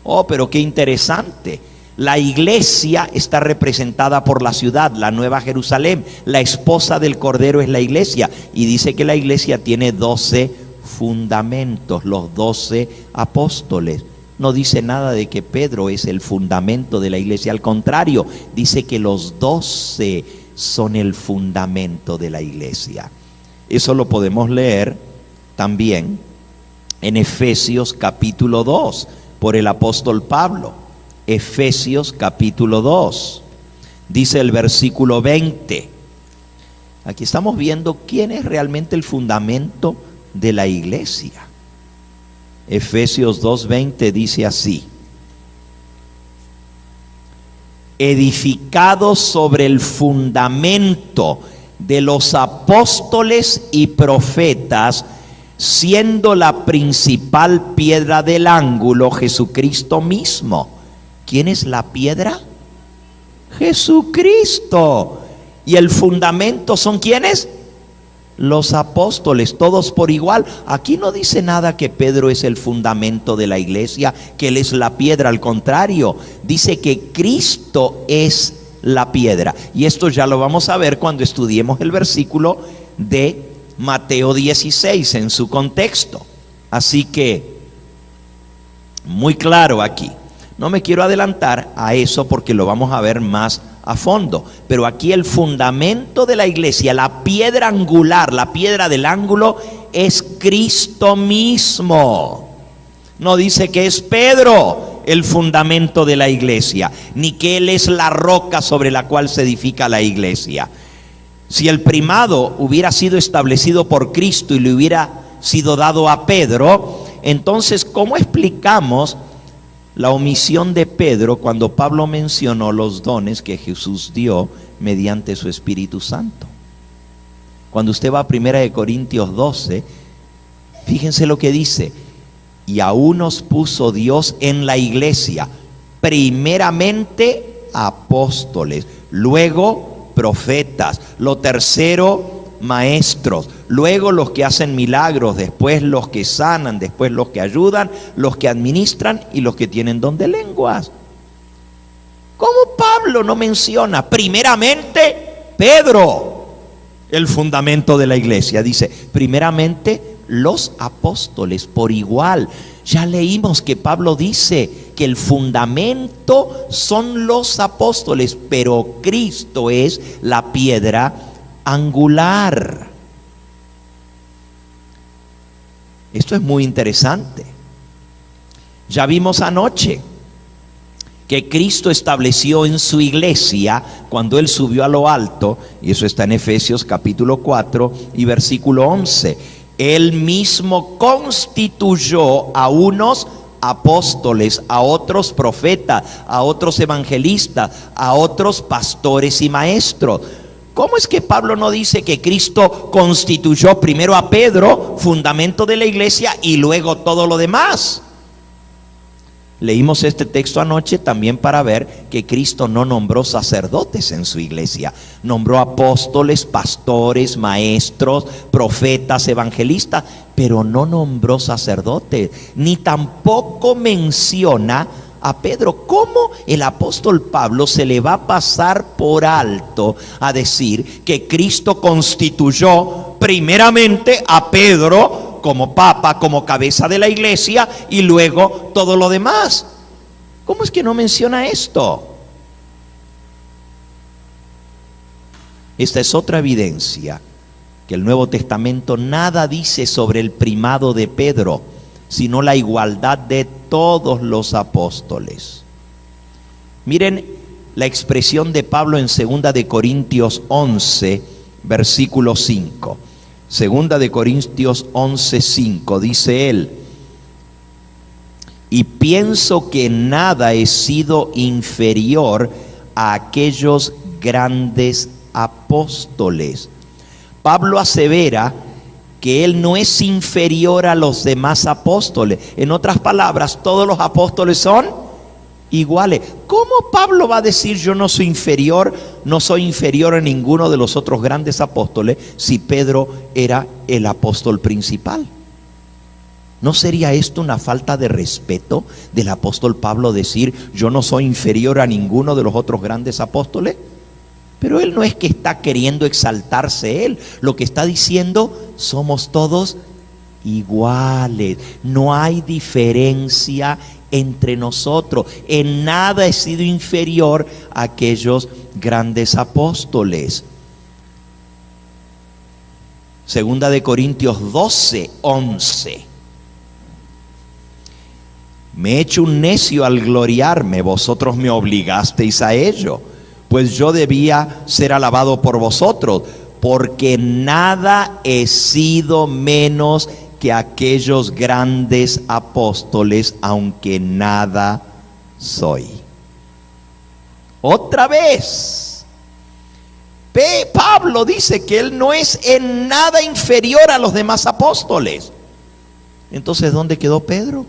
Oh, pero qué interesante. La iglesia está representada por la ciudad, la Nueva Jerusalén. La esposa del Cordero es la iglesia, y dice que la iglesia tiene 12 fundamentos, los 12 apóstoles. No dice nada de que Pedro es el fundamento de la iglesia, al contrario, dice que los 12 son el fundamento de la iglesia. Eso lo podemos leer también en Efesios capítulo 2 por el apóstol Pablo. Efesios capítulo 2, dice el versículo 20. Aquí estamos viendo quién es realmente el fundamento de la iglesia. Efesios 2:20 dice así: edificados sobre el fundamento de los apóstoles y profetas, siendo la principal piedra del ángulo Jesucristo mismo. ¿Quién es la piedra? Jesucristo. ¿Y el fundamento son quiénes? los apóstoles, todos por igual. Aquí no dice nada que Pedro es el fundamento de la iglesia, que él es la piedra. Al contrario, dice que Cristo es la piedra. Y esto ya lo vamos a ver cuando estudiemos el versículo de Mateo 16 en su contexto. Así que, muy claro aquí. No me quiero adelantar a eso porque lo vamos a ver más a fondo, pero aquí el fundamento de la iglesia, la piedra angular, la piedra del ángulo, es Cristo mismo. No dice que es Pedro el fundamento de la iglesia, ni que él es la roca sobre la cual se edifica la iglesia. Si el primado hubiera sido establecido por Cristo y le hubiera sido dado a Pedro, entonces ¿cómo explicamos la omisión de Pedro cuando Pablo mencionó los dones que Jesús dio mediante su Espíritu Santo? Cuando usted va a 1 Corintios 12, fíjense lo que dice: y a unos puso Dios en la iglesia, primeramente apóstoles, luego profetas, lo tercero maestros, luego los que hacen milagros, después los que sanan, después los que ayudan, los que administran y los que tienen don de lenguas. ¿Cómo Pablo no menciona primeramente Pedro, el fundamento de la iglesia? Dice primeramente los apóstoles por igual. Ya leímos que Pablo dice que el fundamento son los apóstoles, pero Cristo es la piedra angular. Esto es muy interesante. Ya vimos anoche que Cristo estableció en su iglesia cuando Él subió a lo alto, y eso está en Efesios capítulo 4 y versículo 11. Él mismo constituyó a unos apóstoles, a otros profetas, a otros evangelistas, a otros pastores y maestros. ¿Cómo es que Pablo no dice que Cristo constituyó primero a Pedro, fundamento de la iglesia, y luego todo lo demás? Leímos este texto anoche también para ver que Cristo no nombró sacerdotes en su iglesia. Nombró apóstoles, pastores, maestros, profetas, evangelistas, pero no nombró sacerdotes, ni tampoco menciona a Pedro. ¿Cómo el apóstol Pablo se le va a pasar por alto a decir que Cristo constituyó primeramente a Pedro como papa, como cabeza de la iglesia, y luego todo lo demás? ¿Cómo es que no menciona esto? Esta es otra evidencia que el Nuevo Testamento nada dice sobre el primado de Pedro, sino la igualdad de todos los apóstoles. Miren la expresión de Pablo en 2 de Corintios 11, versículo 5. 2 de Corintios 11, 5, dice él: y pienso que nada he sido inferior a aquellos grandes apóstoles. Pablo asevera que él no es inferior a los demás apóstoles. En otras palabras, todos los apóstoles son iguales. ¿Cómo Pablo va a decir yo no soy inferior a ninguno de los otros grandes apóstoles si Pedro era el apóstol principal? ¿No sería esto una falta de respeto del apóstol Pablo decir yo no soy inferior a ninguno de los otros grandes apóstoles? Pero él no es que está queriendo exaltarse él, lo que está diciendo: somos todos iguales, no hay diferencia entre nosotros, en nada he sido inferior a aquellos grandes apóstoles. 2 de Corintios 12, 11. Me he hecho un necio al gloriarme, vosotros me obligasteis a ello, pues yo debía ser alabado por vosotros, porque nada he sido menos que aquellos grandes apóstoles, aunque nada soy. Otra vez, Pablo dice que él no es en nada inferior a los demás apóstoles. Entonces, ¿dónde quedó Pedro?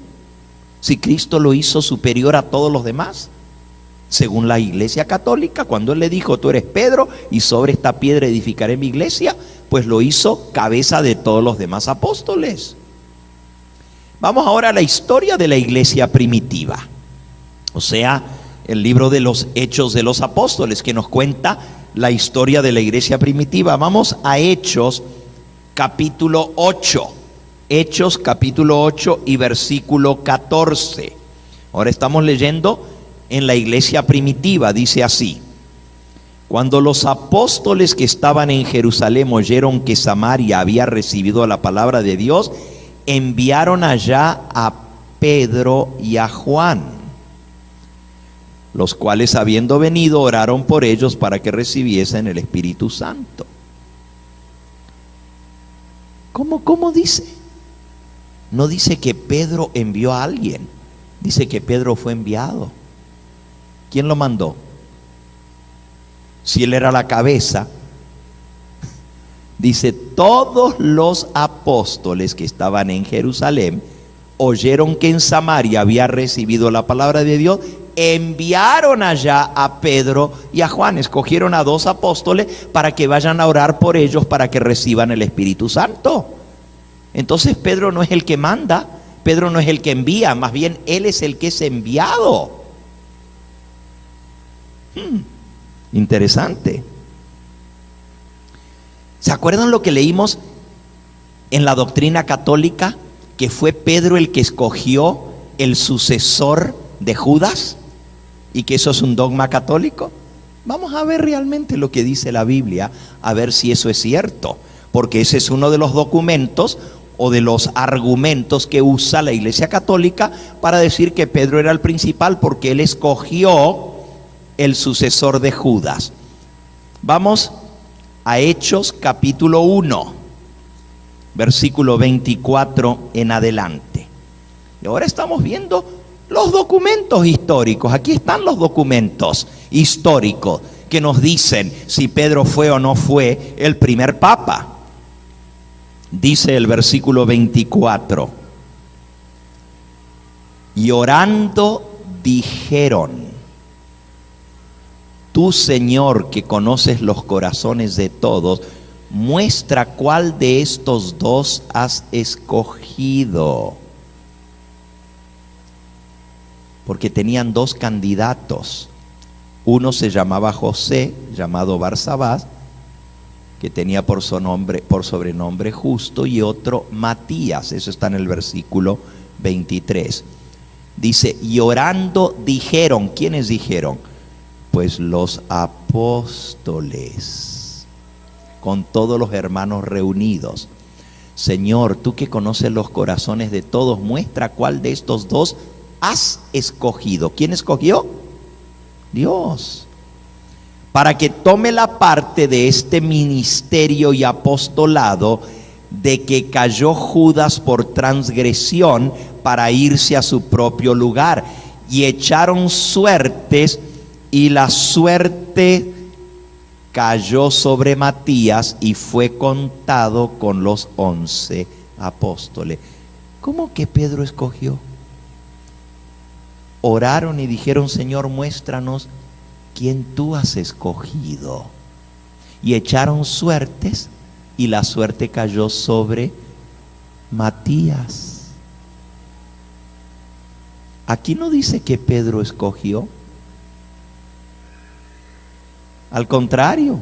Si Cristo lo hizo superior a todos los demás. Según la iglesia católica, cuando él le dijo: tú eres Pedro y sobre esta piedra edificaré mi iglesia, pues lo hizo cabeza de todos los demás apóstoles. Vamos ahora a la historia de la iglesia primitiva, o sea, el libro de los Hechos de los Apóstoles, que nos cuenta la historia de la iglesia primitiva. Vamos a Hechos capítulo 8. Hechos capítulo 8 y versículo 14. Ahora estamos leyendo en la iglesia primitiva. Dice así: cuando los apóstoles que estaban en Jerusalén oyeron que Samaria había recibido la palabra de Dios, enviaron allá a Pedro y a Juan, los cuales, habiendo venido, oraron por ellos para que recibiesen el Espíritu Santo. ¿Cómo dice? No dice que Pedro envió a alguien, dice que Pedro fue enviado. ¿Quién lo mandó? Si él era la cabeza, dice, todos los apóstoles que estaban en Jerusalén oyeron que en Samaria había recibido la palabra de Dios, enviaron allá a Pedro y a Juan. Escogieron a 2 apóstoles para que vayan a orar por ellos para que reciban el Espíritu Santo. Entonces Pedro no es el que manda, Pedro no es el que envía, más bien él es el que es enviado. Interesante. ¿Se acuerdan lo que leímos en la doctrina católica? Que fue Pedro el que escogió el sucesor de Judas, y que eso es un dogma católico. Vamos a ver realmente lo que dice la Biblia, a ver si eso es cierto, porque ese es uno de los documentos o de los argumentos que usa la Iglesia Católica para decir que Pedro era el principal, porque él escogió el sucesor de Judas. Vamos a Hechos capítulo 1, versículo 24 en adelante. Y ahora estamos viendo los documentos históricos. Aquí están los documentos históricos que nos dicen si Pedro fue o no fue el primer papa. Dice el versículo 24: y orando dijeron: tú, Señor, que conoces los corazones de todos, muestra cuál de estos 2 has escogido. Porque tenían 2 candidatos. Uno se llamaba José, llamado Barsabás, que tenía por sobrenombre Justo, y otro Matías. Eso está en el versículo 23. Dice, y orando dijeron. ¿Quiénes dijeron? Pues los apóstoles, con todos los hermanos reunidos: Señor, tú que conoces los corazones de todos, muestra cuál de estos 2 has escogido. ¿Quién escogió? Dios. Para que tome la parte de este ministerio y apostolado de que cayó Judas por transgresión para irse a su propio lugar. Y echaron suertes, y la suerte cayó sobre Matías y fue contado con los 11 apóstoles. ¿Cómo que Pedro escogió? Oraron y dijeron: Señor, muéstranos quién tú has escogido. Y echaron suertes, y la suerte cayó sobre Matías. Aquí no dice que Pedro escogió. Al contrario,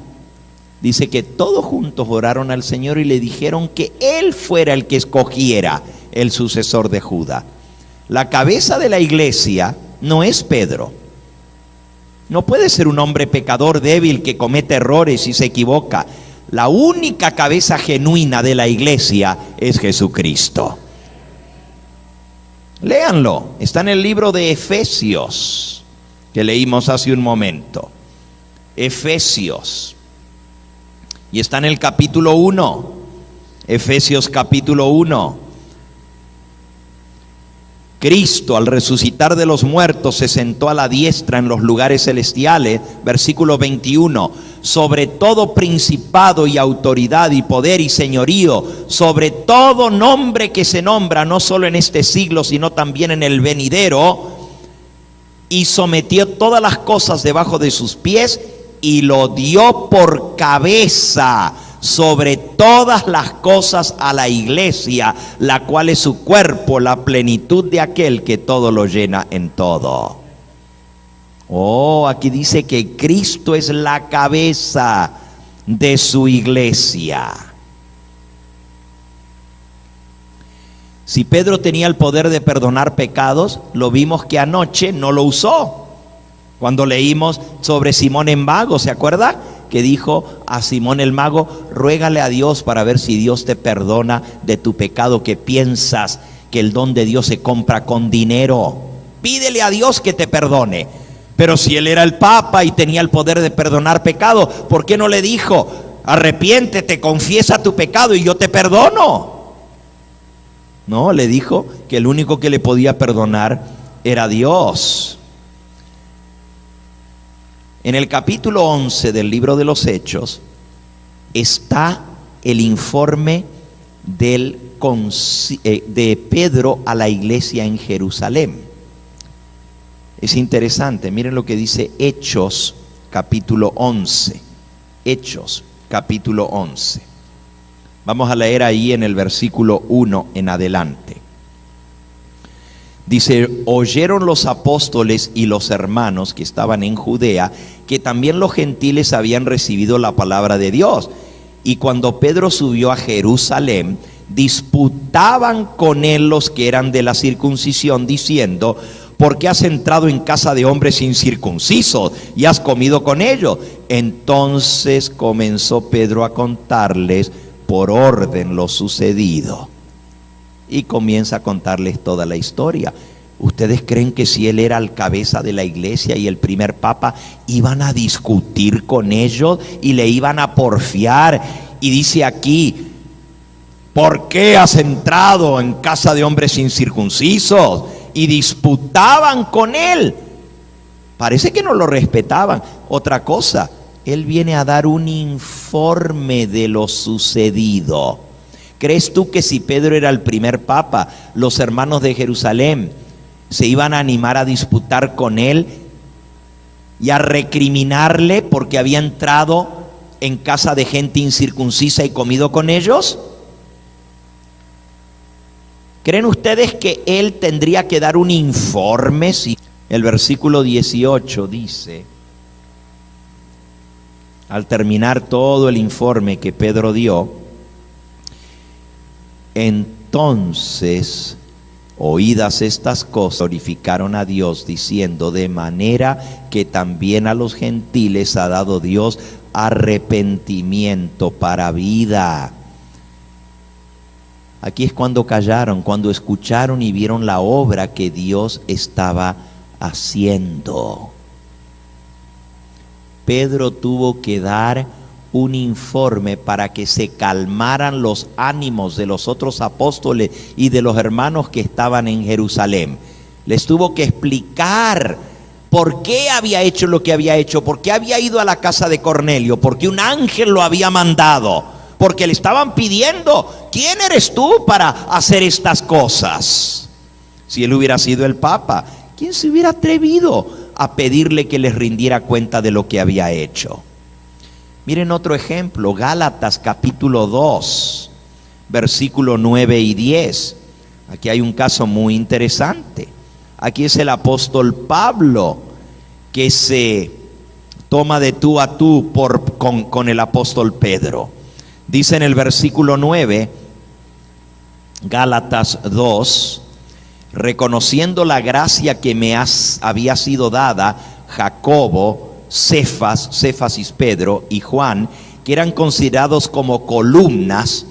dice que todos juntos oraron al Señor y le dijeron que Él fuera el que escogiera el sucesor de Judas. La cabeza de la iglesia no es Pedro. No puede ser un hombre pecador, débil, que comete errores y se equivoca. La única cabeza genuina de la iglesia es Jesucristo. Léanlo, está en el libro de Efesios, que leímos hace un momento. Efesios, y está en el capítulo 1. Efesios capítulo 1. Cristo, al resucitar de los muertos, se sentó a la diestra en los lugares celestiales, versículo 21, sobre todo principado y autoridad y poder y señorío, sobre todo nombre que se nombra, no solo en este siglo, sino también en el venidero, y sometió todas las cosas debajo de sus pies, y lo dio por cabeza sobre todas las cosas a la iglesia, la cual es su cuerpo, la plenitud de aquel que todo lo llena en todo. Oh, aquí dice que Cristo es la cabeza de su iglesia. Si Pedro tenía el poder de perdonar pecados, lo vimos que anoche no lo usó. Cuando leímos sobre Simón el mago, ¿se acuerda? Que dijo a Simón el mago: ruégale a Dios para ver si Dios te perdona de tu pecado, que piensas que el don de Dios se compra con dinero. Pídele a Dios que te perdone. Pero si él era el Papa y tenía el poder de perdonar pecado, ¿por qué no le dijo: arrepiéntete, confiesa tu pecado y yo te perdono? No, le dijo que el único que le podía perdonar era Dios. En el capítulo 11 del libro de los Hechos está el informe de Pedro a la iglesia en Jerusalén. Es interesante, miren lo que dice Hechos capítulo 11. Hechos capítulo 11. Vamos a leer ahí en el versículo 1 en adelante. Dice: oyeron los apóstoles y los hermanos que estaban en Judea que también los gentiles habían recibido la palabra de Dios. Y cuando Pedro subió a Jerusalén, disputaban con él los que eran de la circuncisión, diciendo: ¿por qué has entrado en casa de hombres incircuncisos y has comido con ellos? Entonces comenzó Pedro a contarles por orden lo sucedido. Y comienza a contarles toda la historia. ¿Ustedes creen que si él era el cabeza de la iglesia y el primer papa, iban a discutir con ellos y le iban a porfiar? Y dice aquí: ¿por qué has entrado en casa de hombres incircuncisos? Y disputaban con él. Parece que no lo respetaban. Otra cosa, él viene a dar un informe de lo sucedido. ¿Crees tú que si Pedro era el primer papa, los hermanos de Jerusalén se iban a animar a disputar con él y a recriminarle porque había entrado en casa de gente incircuncisa y comido con ellos? ¿Creen ustedes que él tendría que dar un informe? Si el versículo 18 dice, al terminar todo el informe que Pedro dio: entonces, oídas estas cosas, glorificaron a Dios, diciendo: de manera que también a los gentiles ha dado Dios arrepentimiento para vida. Aquí es cuando callaron, cuando escucharon y vieron la obra que Dios estaba haciendo. Pedro tuvo que dar un informe para que se calmaran los ánimos de los otros apóstoles y de los hermanos que estaban en Jerusalén. Les tuvo que explicar por qué había hecho lo que había hecho, por qué había ido a la casa de Cornelio, porque un ángel lo había mandado. Porque le estaban pidiendo: ¿quién eres tú para hacer estas cosas? Si él hubiera sido el Papa, ¿quién se hubiera atrevido a pedirle que les rindiera cuenta de lo que había hecho? Miren otro ejemplo, Gálatas capítulo 2, versículo 9 y 10. Aquí hay un caso muy interesante. Aquí es el apóstol Pablo que se toma de tú a tú con el apóstol Pedro. Dice en el versículo 9, Gálatas 2: reconociendo la gracia que me había sido dada, Jacobo, Cefas y Pedro y Juan, que eran considerados como columnas,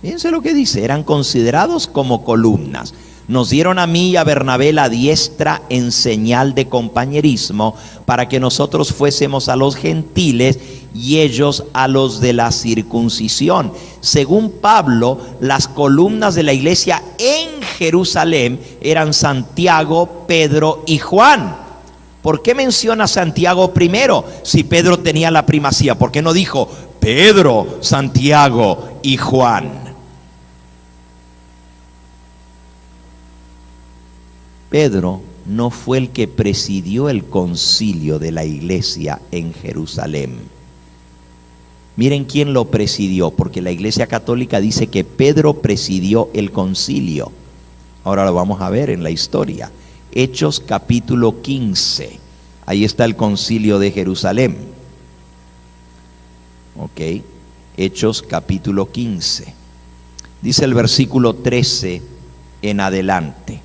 fíjense lo que dice, eran considerados como columnas, nos dieron a mí y a Bernabé la diestra en señal de compañerismo, para que nosotros fuésemos a los gentiles y ellos a los de la circuncisión. Según Pablo, las columnas de la iglesia en Jerusalén eran Santiago, Pedro y Juan. ¿Por qué menciona Santiago primero si Pedro tenía la primacía? ¿Por qué no dijo Pedro, Santiago y Juan? Pedro no fue el que presidió el concilio de la iglesia en Jerusalén. Miren quién lo presidió, porque la Iglesia Católica dice que Pedro presidió el concilio. Ahora lo vamos a ver en la historia. Hechos capítulo 15. Ahí está el concilio de Jerusalén. Ok. Hechos capítulo 15. Dice el versículo 13 en adelante.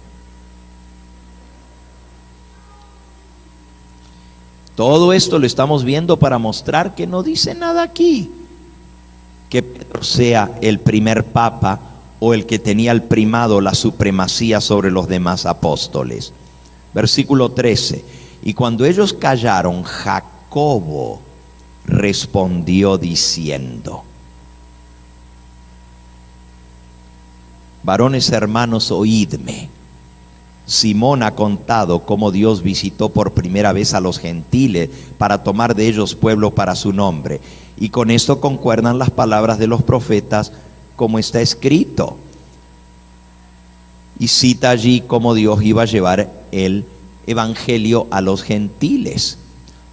Todo esto lo estamos viendo para mostrar que no dice nada aquí que Pedro sea el primer papa o el que tenía el primado, la supremacía sobre los demás apóstoles. Versículo 13. Y cuando ellos callaron, Jacobo respondió diciendo: varones hermanos, oídme. Simón ha contado cómo Dios visitó por primera vez a los gentiles para tomar de ellos pueblo para su nombre. Y con esto concuerdan las palabras de los profetas, como está escrito. Y cita allí cómo Dios iba a llevar el evangelio a los gentiles.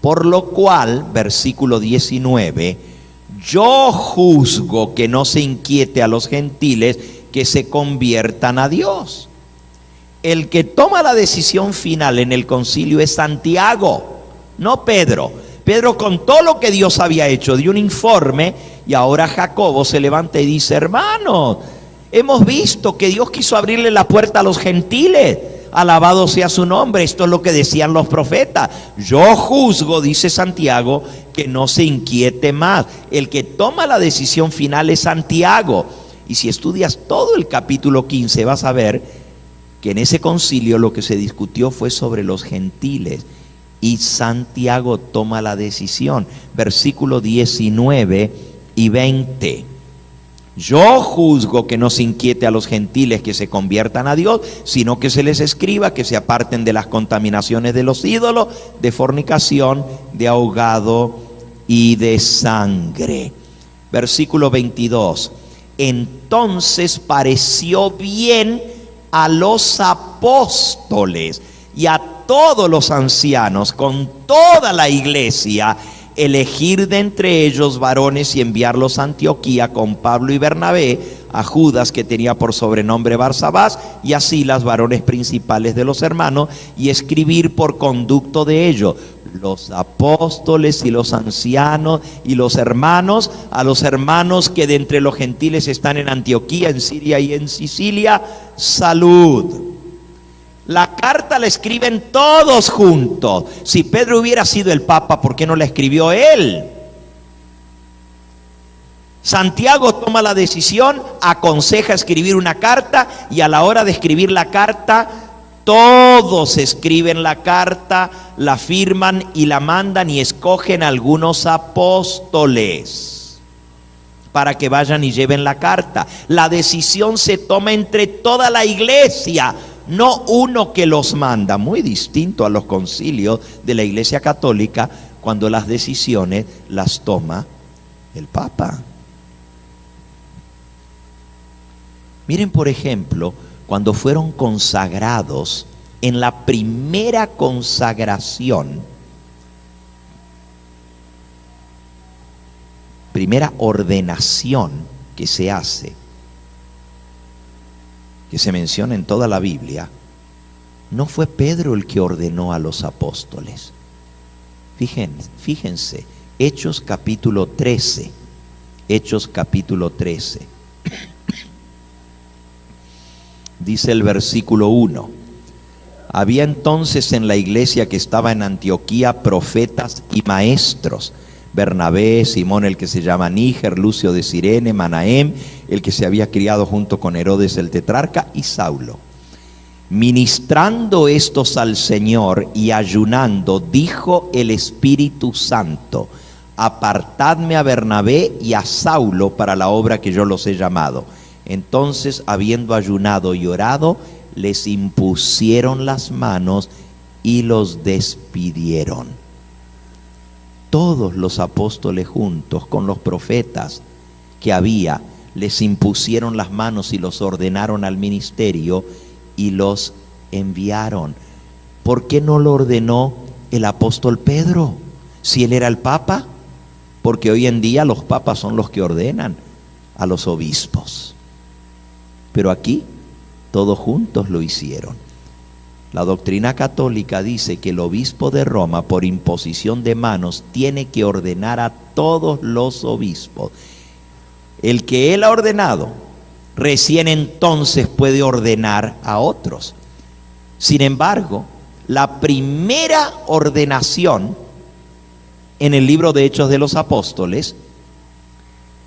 Por lo cual, versículo 19, yo juzgo que no se inquiete a los gentiles que se conviertan a Dios. El que toma la decisión final en el concilio es Santiago, no Pedro. Pedro contó lo que Dios había hecho, dio un informe, y ahora Jacobo se levanta y dice: hermanos, hemos visto que Dios quiso abrirle la puerta a los gentiles, alabado sea su nombre. Esto es lo que decían los profetas. Yo juzgo, dice Santiago, que no se inquiete más. El que toma la decisión final es Santiago. Y si estudias todo el capítulo 15 vas a ver que en ese concilio lo que se discutió fue sobre los gentiles, y Santiago toma la decisión. Versículo 19 y 20. Yo juzgo que no se inquiete a los gentiles que se conviertan a Dios, sino que se les escriba que se aparten de las contaminaciones de los ídolos, de fornicación, de ahogado y de sangre. Versículo 22. Entonces pareció bien a los apóstoles y a todos los ancianos con toda la iglesia elegir de entre ellos varones y enviarlos a Antioquía con Pablo y Bernabé, a Judas, que tenía por sobrenombre Barsabás, y a Silas, varones principales de los hermanos, y escribir por conducto de ellos los apóstoles y los ancianos y los hermanos, a los hermanos que de entre los gentiles están en Antioquía, en Siria y en Sicilia, salud. La carta la escriben todos juntos. Si Pedro hubiera sido el papa, ¿por qué no la escribió él? Santiago toma la decisión, aconseja escribir una carta, y a la hora de escribir la carta, todos escriben la carta, la firman y la mandan, y escogen algunos apóstoles para que vayan y lleven la carta. La decisión se toma entre toda la iglesia, no uno que los manda. Muy distinto a los concilios de la Iglesia Católica, cuando las decisiones las toma el Papa. Miren, por ejemplo, cuando fueron consagrados en la primera consagración, primera ordenación que se hace, que se menciona en toda la Biblia, no fue Pedro el que ordenó a los apóstoles. Fíjense, Hechos capítulo 13, Hechos capítulo 13. Dice el versículo 1: había entonces en la iglesia que estaba en Antioquía profetas y maestros: Bernabé, Simón el que se llama Níger, Lucio de Cirene, Manahem, el que se había criado junto con Herodes el tetrarca, y Saulo. Ministrando estos al Señor y ayunando, dijo el Espíritu Santo: apartadme a Bernabé y a Saulo para la obra que yo los he llamado. Entonces, habiendo ayunado y orado, les impusieron las manos y los despidieron. Todos los apóstoles juntos con los profetas que había, les impusieron las manos y los ordenaron al ministerio y los enviaron. ¿Por qué no lo ordenó el apóstol Pedro, si él era el Papa? porque hoy en día los papas son los que ordenan a los obispos. Pero aquí todos juntos lo hicieron. La doctrina católica dice que el obispo de Roma, por imposición de manos, tiene que ordenar a todos los obispos. El que él ha ordenado, recién entonces puede ordenar a otros. Sin embargo, la primera ordenación en el libro de Hechos de los Apóstoles,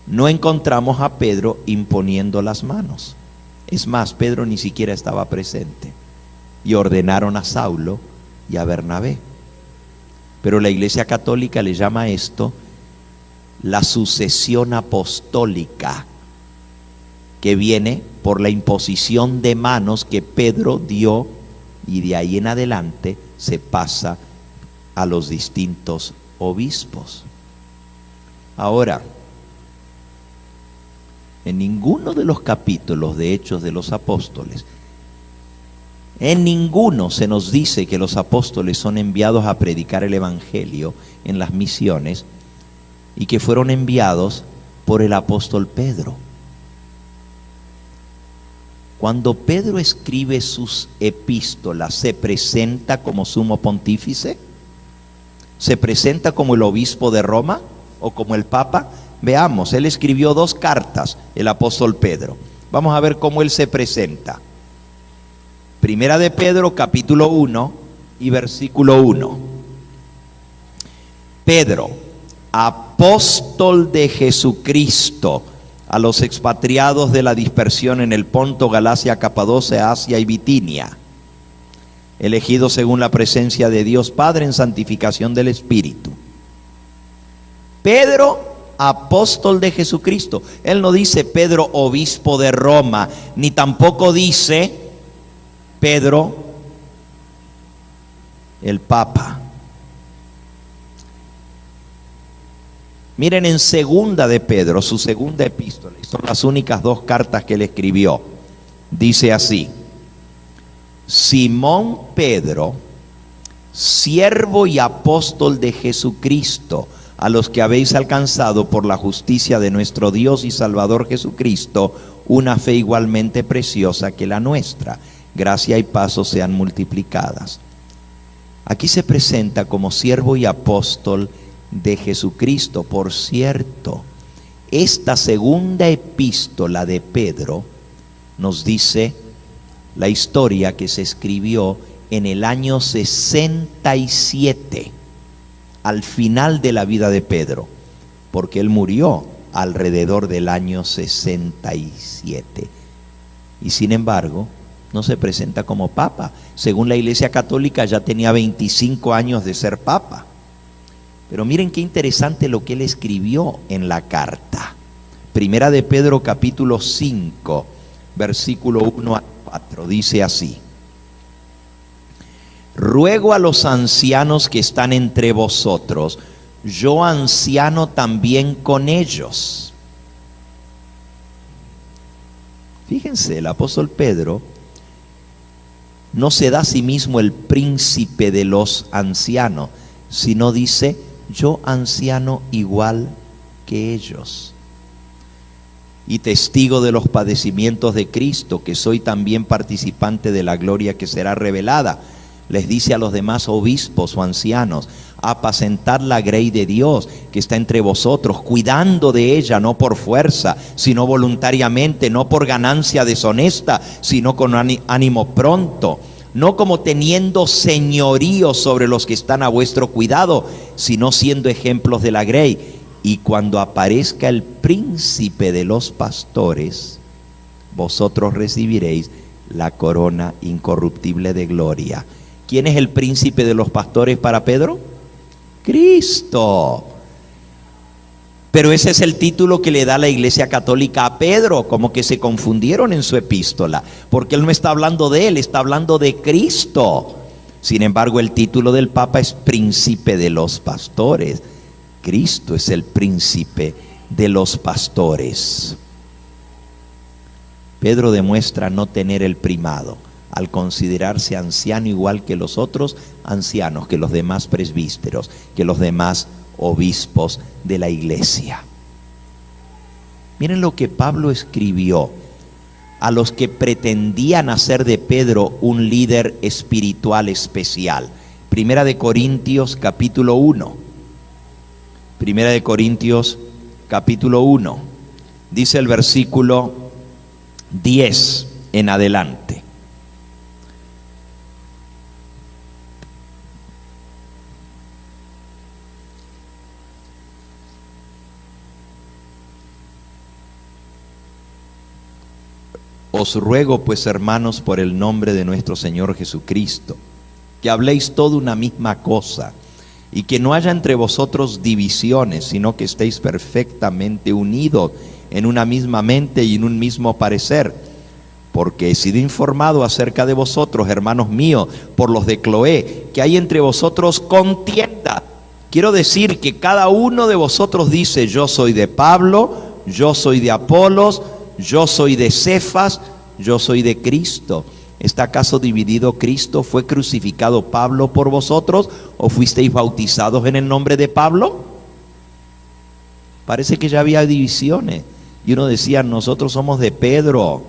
no encontramos a Pedro imponiendo las manos. Es más, Pedro ni siquiera estaba presente. Y ordenaron a Saulo y a Bernabé. Pero la Iglesia Católica le llama a esto la sucesión apostólica, que viene por la imposición de manos que Pedro dio, y de ahí en adelante se pasa a los distintos obispos. Ahora, en ninguno de los capítulos de Hechos de los Apóstoles, en ninguno se nos dice que los apóstoles son enviados a predicar el evangelio en las misiones y que fueron enviados por el apóstol Pedro. Cuando Pedro escribe sus epístolas, ¿se presenta como sumo pontífice? ¿Se presenta como el obispo de Roma o como el papa? Veamos, él escribió 2 cartas, el apóstol Pedro. Vamos a ver cómo él se presenta. Primera de Pedro, capítulo 1 y versículo 1. Pedro, apóstol de Jesucristo, a los expatriados de la dispersión en el Ponto, Galacia, Capadocia, Asia y Bitinia, elegidos según la presencia de Dios Padre en santificación del Espíritu. Pedro, apóstol de Jesucristo. Él no dice Pedro, obispo de Roma, ni tampoco dice Pedro, el Papa. Miren en segunda de Pedro, su segunda epístola, y son las únicas 2 cartas que él escribió. Dice así: Simón Pedro, siervo y apóstol de Jesucristo, a los que habéis alcanzado por la justicia de nuestro Dios y Salvador Jesucristo una fe igualmente preciosa que la nuestra. Gracia y paz os sean multiplicadas. Aquí se presenta como siervo y apóstol de Jesucristo. Por cierto, esta segunda epístola de Pedro nos dice la historia que se escribió en el año 67, al final de la vida de Pedro, porque él murió alrededor del año 67. Y sin embargo, no se presenta como papa. Según la Iglesia Católica ya tenía 25 años de ser papa. Pero miren qué interesante lo que él escribió en la carta. Primera de Pedro capítulo 5, versículo 1 a 4, dice así: Ruego a los ancianos que están entre vosotros, yo anciano también con ellos. Fíjense, el apóstol Pedro no se da a sí mismo el príncipe de los ancianos, sino dice, yo anciano igual que ellos, y testigo de los padecimientos de Cristo, que soy también participante de la gloria que será revelada. Les dice a los demás obispos o ancianos: apacentad la grey de Dios que está entre vosotros, cuidando de ella, no por fuerza, sino voluntariamente, no por ganancia deshonesta, sino con ánimo pronto, no como teniendo señorío sobre los que están a vuestro cuidado, sino siendo ejemplos de la grey. Y cuando aparezca el príncipe de los pastores, vosotros recibiréis la corona incorruptible de gloria. ¿Quién es el príncipe de los pastores para Pedro? Cristo. Pero ese es el título que le da la Iglesia Católica a Pedro, como que se confundieron en su epístola, porque él no está hablando de él, está hablando de Cristo. Sin embargo, el título del Papa es príncipe de los pastores. Cristo es el príncipe de los pastores. Pedro demuestra no tener el primado al considerarse anciano igual que los otros ancianos, que los demás presbíteros, que los demás obispos de la iglesia. Miren lo que Pablo escribió a los que pretendían hacer de Pedro un líder espiritual especial. Primera de Corintios capítulo 1. Primera de Corintios capítulo 1. Dice el versículo 10 en adelante. Os ruego pues, hermanos, por el nombre de nuestro Señor Jesucristo, que habléis toda una misma cosa, y que no haya entre vosotros divisiones, sino que estéis perfectamente unidos en una misma mente y en un mismo parecer. Porque he sido informado acerca de vosotros, hermanos míos, por los de Cloé, que hay entre vosotros contienda. Quiero decir que cada uno de vosotros dice: yo soy de Pablo, yo soy de Apolos, yo soy de Cefas, yo soy de Cristo. ¿Está acaso dividido Cristo? ¿Fue crucificado Pablo por vosotros? ¿O fuisteis bautizados en el nombre de Pablo? Parece que ya había divisiones. Y uno decía: nosotros somos de Pedro,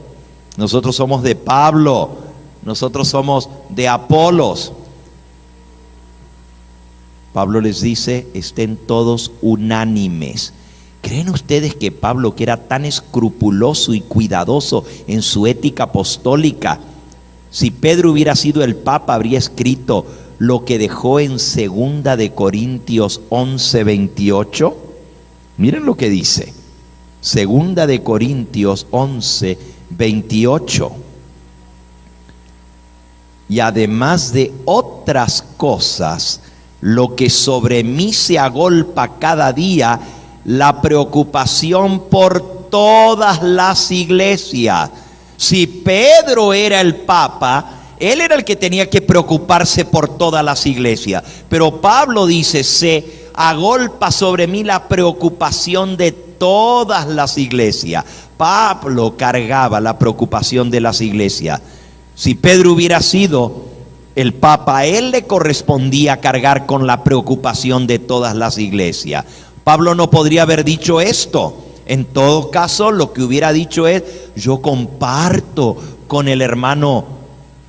nosotros somos de Pablo, nosotros somos de Apolos. Pablo les dice: estén todos unánimes. ¿Creen ustedes que Pablo, que era tan escrupuloso y cuidadoso en su ética apostólica, si Pedro hubiera sido el Papa, habría escrito lo que dejó en 2 de Corintios 11:28? Miren lo que dice. 2 de Corintios 11:28. Y además de otras cosas, lo que sobre mí se agolpa cada día, la preocupación por todas las iglesias. Si Pedro era el Papa, él era el que tenía que preocuparse por todas las iglesias. Pero Pablo dice: se agolpa sobre mí la preocupación de todas las iglesias. Pablo cargaba la preocupación de las iglesias. Si Pedro hubiera sido el Papa, a él le correspondía cargar con la preocupación de todas las iglesias. Pablo no podría haber dicho esto. En todo caso, lo que hubiera dicho es: yo comparto con el hermano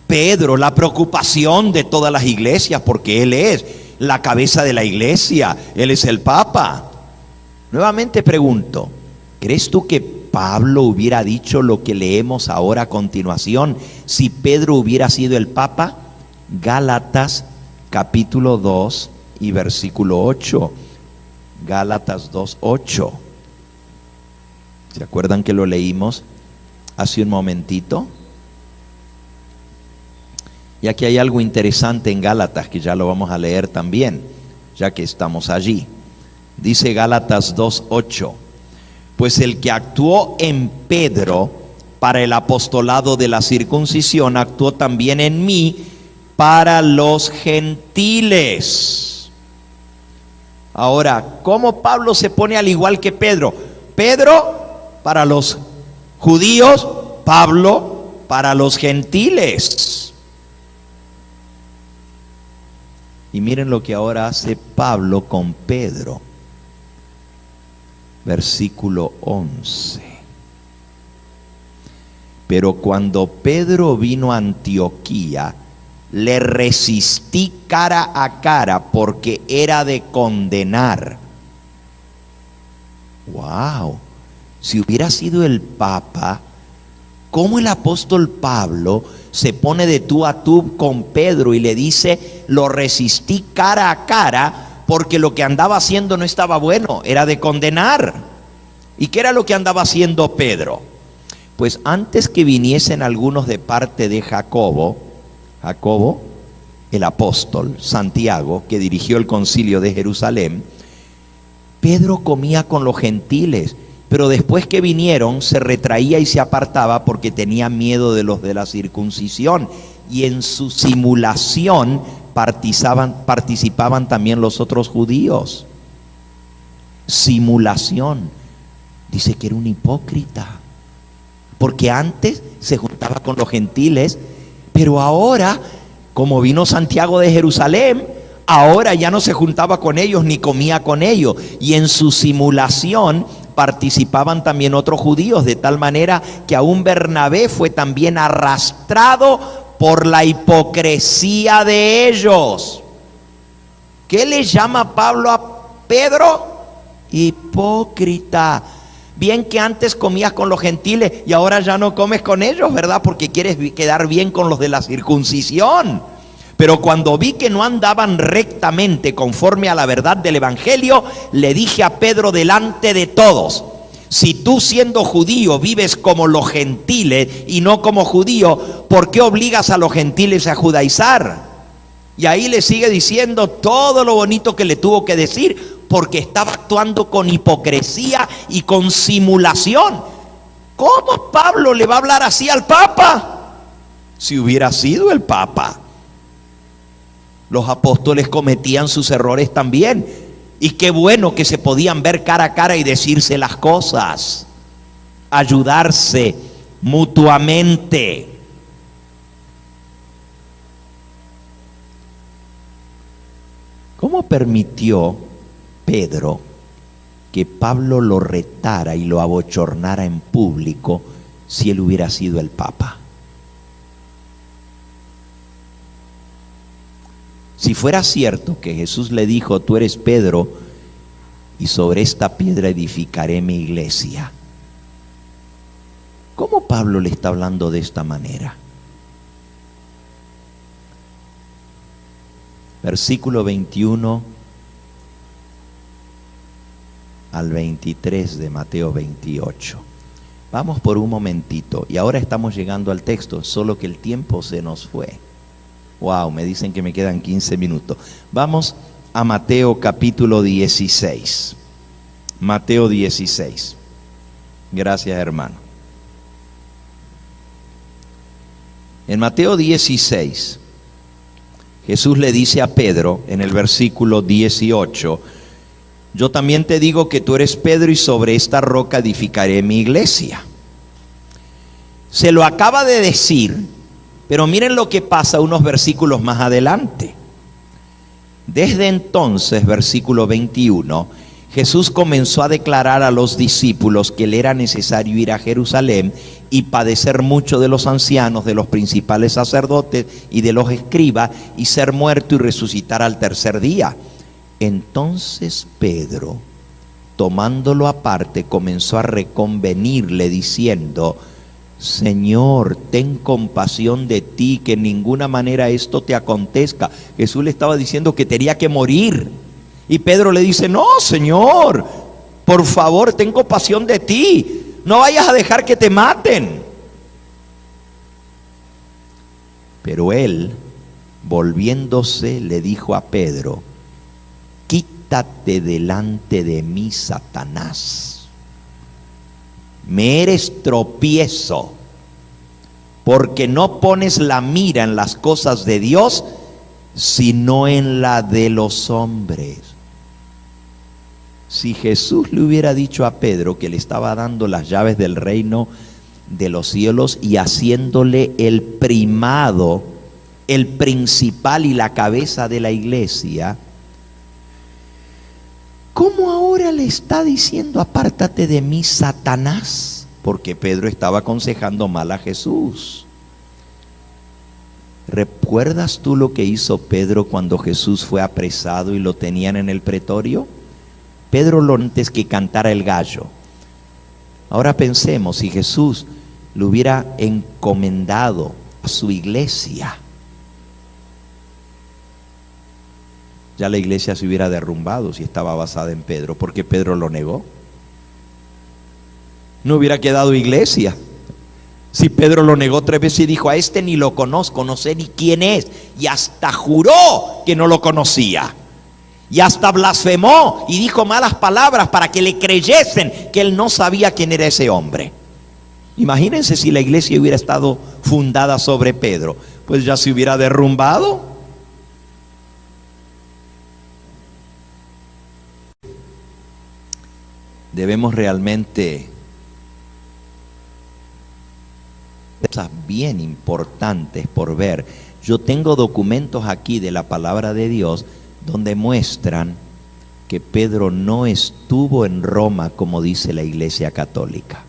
Pedro la preocupación de todas las iglesias, porque él es la cabeza de la iglesia, él es el Papa. Nuevamente pregunto: ¿crees tú que Pablo hubiera dicho lo que leemos ahora a continuación si Pedro hubiera sido el Papa? Gálatas capítulo 2 y versículo 8. Gálatas 2:8. ¿Se acuerdan que lo leímos hace un momentito? Y aquí hay algo interesante en Gálatas que ya lo vamos a leer también, ya que estamos allí. Dice Gálatas 2:8: pues el que actuó en Pedro para el apostolado de la circuncisión, actuó también en mí para los gentiles. Ahora, ¿cómo Pablo se pone al igual que Pedro? Pedro para los judíos, Pablo para los gentiles. Y miren lo que ahora hace Pablo con Pedro. Versículo 11. Pero cuando Pedro vino a Antioquía, le resistí cara a cara, porque era de condenar. Wow. Si hubiera sido el Papa, ¿cómo el apóstol Pablo se pone de tú a tú con Pedro y le dice: lo resistí cara a cara, porque lo que andaba haciendo no estaba bueno, era de condenar? ¿Y qué era lo que andaba haciendo Pedro? Pues antes que viniesen algunos de parte de Jacobo, el apóstol, Santiago, que dirigió el concilio de Jerusalén, Pedro comía con los gentiles, pero después que vinieron se retraía y se apartaba porque tenía miedo de los de la circuncisión, y en su simulación participaban también los otros judíos. Simulación. Dice que era un hipócrita, porque antes se juntaba con los gentiles, pero ahora, como vino Santiago de Jerusalén, Ahora ya no se juntaba con ellos ni comía con ellos. Y en su simulación participaban también otros judíos, de tal manera que aún Bernabé fue también arrastrado por la hipocresía de ellos. ¿Qué le llama Pablo a Pedro? Hipócrita. Bien que antes comías con los gentiles y ahora ya no comes con ellos, ¿verdad? Porque quieres quedar bien con los de la circuncisión. Pero cuando vi que no andaban rectamente conforme a la verdad del evangelio, le dije a Pedro delante de todos: si tú, siendo judío, vives como los gentiles y no como judío, ¿por qué obligas a los gentiles a judaizar? Y ahí le sigue diciendo todo lo bonito que le tuvo que decir, porque estaba actuando con hipocresía y con simulación. ¿Cómo Pablo le va a hablar así al Papa? Si hubiera sido el Papa. Los apóstoles cometían sus errores también. Y qué bueno que se podían ver cara a cara y decirse las cosas, ayudarse mutuamente. ¿Cómo permitió Pedro que Pablo lo retara y lo abochornara en público si él hubiera sido el Papa? Si fuera cierto que Jesús le dijo: tú eres Pedro, y sobre esta piedra edificaré mi iglesia, ¿cómo Pablo le está hablando de esta manera? Versículo 21 al 23 de Mateo 28. Vamos por un momentito, y ahora estamos llegando al texto, solo que el tiempo se nos fue. Wow, me dicen que me quedan 15 minutos. Vamos a Mateo capítulo 16. Mateo 16. Gracias, hermano. En Mateo 16, Jesús le dice a Pedro en el versículo 18: yo también te digo que tú eres Pedro, y sobre esta roca edificaré mi iglesia. Se lo acaba de decir, pero miren lo que pasa unos versículos más adelante. Desde entonces, versículo 21, Jesús comenzó a declarar a los discípulos que le era necesario ir a Jerusalén y padecer mucho de los ancianos, de los principales sacerdotes y de los escribas, y ser muerto y resucitar al tercer día. Entonces Pedro, tomándolo aparte, comenzó a reconvenirle diciendo: Señor, ten compasión de ti, que en ninguna manera esto te acontezca. Jesús le estaba diciendo que tenía que morir, y Pedro le dice: no, Señor, por favor, ten compasión de ti, no vayas a dejar que te maten. Pero él, volviéndose, le dijo a Pedro: quítate delante de mí, Satanás. Me eres tropiezo, porque no pones la mira en las cosas de Dios, sino en la de los hombres. Si Jesús le hubiera dicho a Pedro que le estaba dando las llaves del reino de los cielos y haciéndole el primado, el principal y la cabeza de la iglesia, ¿cómo ahora le está diciendo: apártate de mí, Satanás? Porque Pedro estaba aconsejando mal a Jesús. ¿Recuerdas tú lo que hizo Pedro cuando Jesús fue apresado y lo tenían en el pretorio? Pedro lo antes que cantara el gallo. Ahora pensemos, si Jesús lo hubiera encomendado a su iglesia, ya la iglesia se hubiera derrumbado si estaba basada en Pedro, porque Pedro lo negó. No hubiera quedado iglesia si Pedro lo negó 3 veces y dijo: a este ni lo conozco, no sé ni quién es, y hasta juró que no lo conocía, y hasta blasfemó y dijo malas palabras para que le creyesen que él no sabía quién era ese hombre. Imagínense si la iglesia hubiera estado fundada sobre Pedro, pues ya se hubiera derrumbado. Debemos realmente cosas bien importantes por ver. Yo tengo documentos aquí de la palabra de Dios donde muestran que Pedro no estuvo en Roma como dice la Iglesia Católica.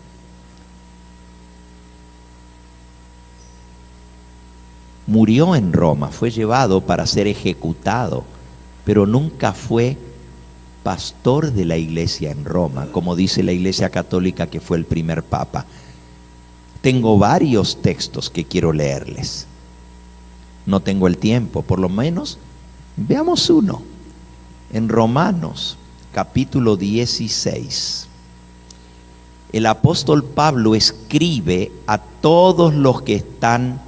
Murió en Roma, fue llevado para ser ejecutado, pero nunca fue pastor de la Iglesia en Roma, como dice la Iglesia Católica que fue el primer papa. Tengo varios textos que quiero leerles. No tengo el tiempo, por lo menos veamos uno. En Romanos, capítulo 16, el apóstol Pablo escribe a todos los que están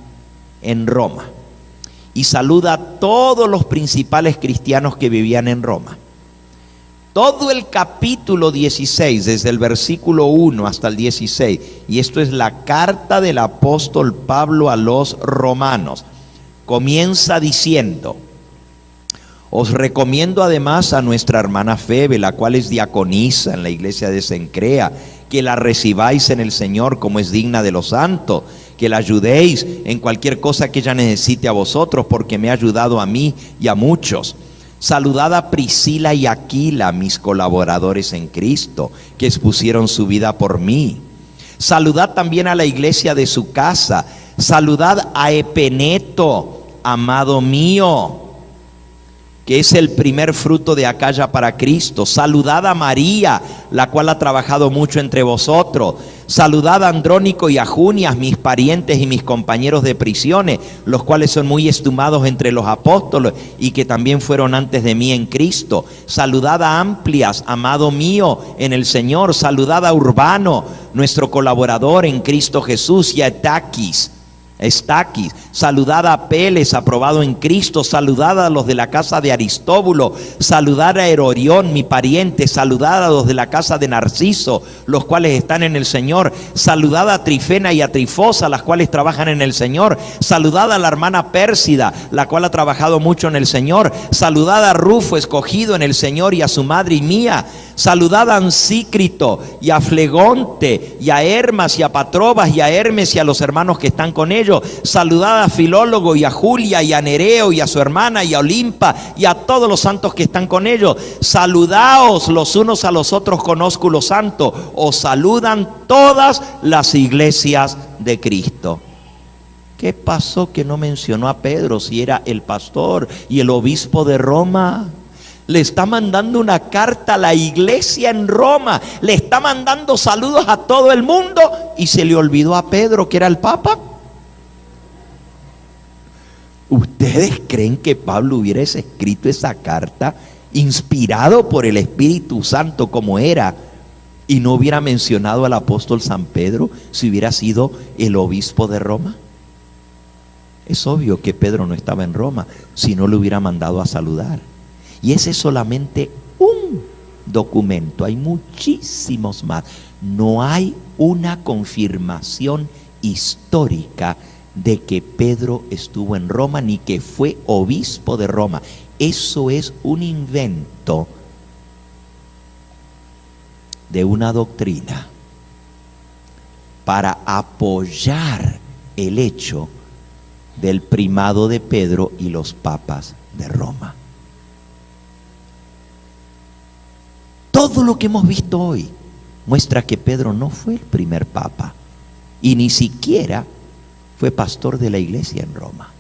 en Roma y saluda a todos los principales cristianos que vivían en Roma. Todo el capítulo 16, desde el versículo 1 hasta el 16, y esto es la carta del apóstol Pablo a los romanos, comienza diciendo: os recomiendo además a nuestra hermana Febe, la cual es diaconisa en la iglesia de Cencrea, que la recibáis en el Señor como es digna de los santos, que la ayudéis en cualquier cosa que ella necesite a vosotros, porque me ha ayudado a mí y a muchos. Saludad a Priscila y Aquila, mis colaboradores en Cristo, que expusieron su vida por mí. Saludad también a la iglesia de su casa. Saludad a Epeneto, amado mío, que es el primer fruto de Acaya para Cristo. Saludad a María, la cual ha trabajado mucho entre vosotros. Saludad a Andrónico y a Junias, mis parientes y mis compañeros de prisiones, los cuales son muy estimados entre los apóstoles y que también fueron antes de mí en Cristo. Saludad a Amplias, amado mío en el Señor. Saludad a Urbano, nuestro colaborador en Cristo Jesús, y a Estaquis, saludad a Apeles, aprobado en Cristo. Saludad a los de la casa de Aristóbulo. Saludad a Herodión, mi pariente. Saludad a los de la casa de Narciso, los cuales están en el Señor. Saludad a Trifena y a Trifosa, las cuales trabajan en el Señor. Saludad a la hermana Pérsida, la cual ha trabajado mucho en el Señor. Saludad a Rufo, escogido en el Señor, y a su madre y mía. Saludad a Ansícrito y a Flegonte y a Hermas y a Patrobas y a Hermes y a los hermanos que están con ellos. Saludad a Filólogo y a Julia y a Nereo y a su hermana y a Olimpa y a todos los santos que están con ellos. Saludaos los unos a los otros con ósculo santo. Os saludan todas las iglesias de Cristo. ¿Qué pasó que no mencionó a Pedro si era el pastor y el obispo de Roma? Le está mandando una carta a la iglesia en Roma, le está mandando saludos a todo el mundo, y se le olvidó a Pedro, que era el papa. ¿Ustedes creen que Pablo hubiera escrito esa carta inspirado por el Espíritu Santo como era, y no hubiera mencionado al apóstol San Pedro si hubiera sido el obispo de Roma? Es obvio que Pedro no estaba en Roma, si no lo hubiera mandado a saludar. Y ese es solamente un documento, hay muchísimos más. No hay una confirmación histórica de que Pedro estuvo en Roma ni que fue obispo de Roma. Eso es un invento de una doctrina para apoyar el hecho del primado de Pedro y los papas de Roma. Todo lo que hemos visto hoy muestra que Pedro no fue el primer papa y ni siquiera fue pastor de la iglesia en Roma.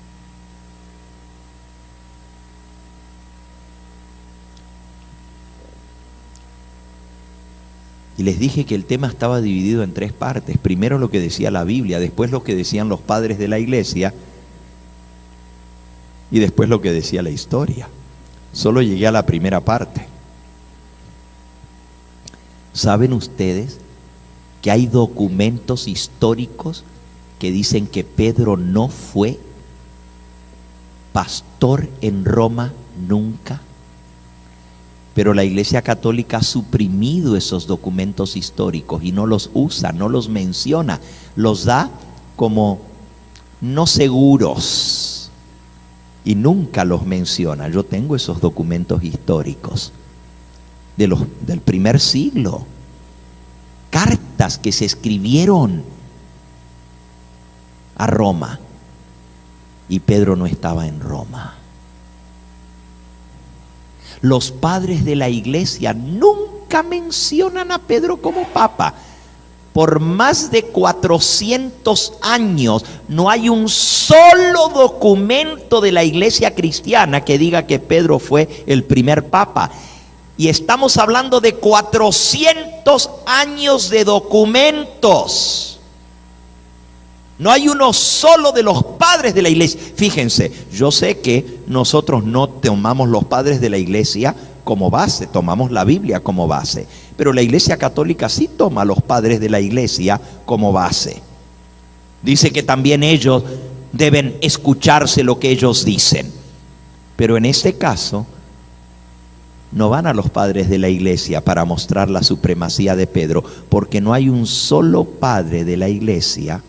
Y les dije que el tema estaba dividido en tres partes. Primero lo que decía la Biblia, después lo que decían los padres de la iglesia y después lo que decía la historia. Solo llegué a la primera parte. ¿Saben ustedes que hay documentos históricos que dicen que Pedro no fue pastor en Roma nunca? Pero la Iglesia Católica ha suprimido esos documentos históricos y no los usa, no los menciona, los da como no seguros y nunca los menciona. Yo tengo esos documentos históricos del primer siglo, cartas que se escribieron a Roma, y Pedro no estaba en Roma. Los padres de la iglesia nunca mencionan a Pedro como papa. Por más de 400 años no hay un solo documento de la iglesia cristiana que diga que Pedro fue el primer papa. Y estamos hablando de 400 años de documentos. No hay uno solo de los padres de la iglesia. Fíjense, yo sé que nosotros no tomamos los padres de la iglesia como base, tomamos la Biblia como base. Pero la iglesia católica sí toma a los padres de la iglesia como base. Dice que también ellos deben escucharse lo que ellos dicen. Pero en este caso, no van a los padres de la iglesia para mostrar la supremacía de Pedro, porque no hay un solo padre de la iglesia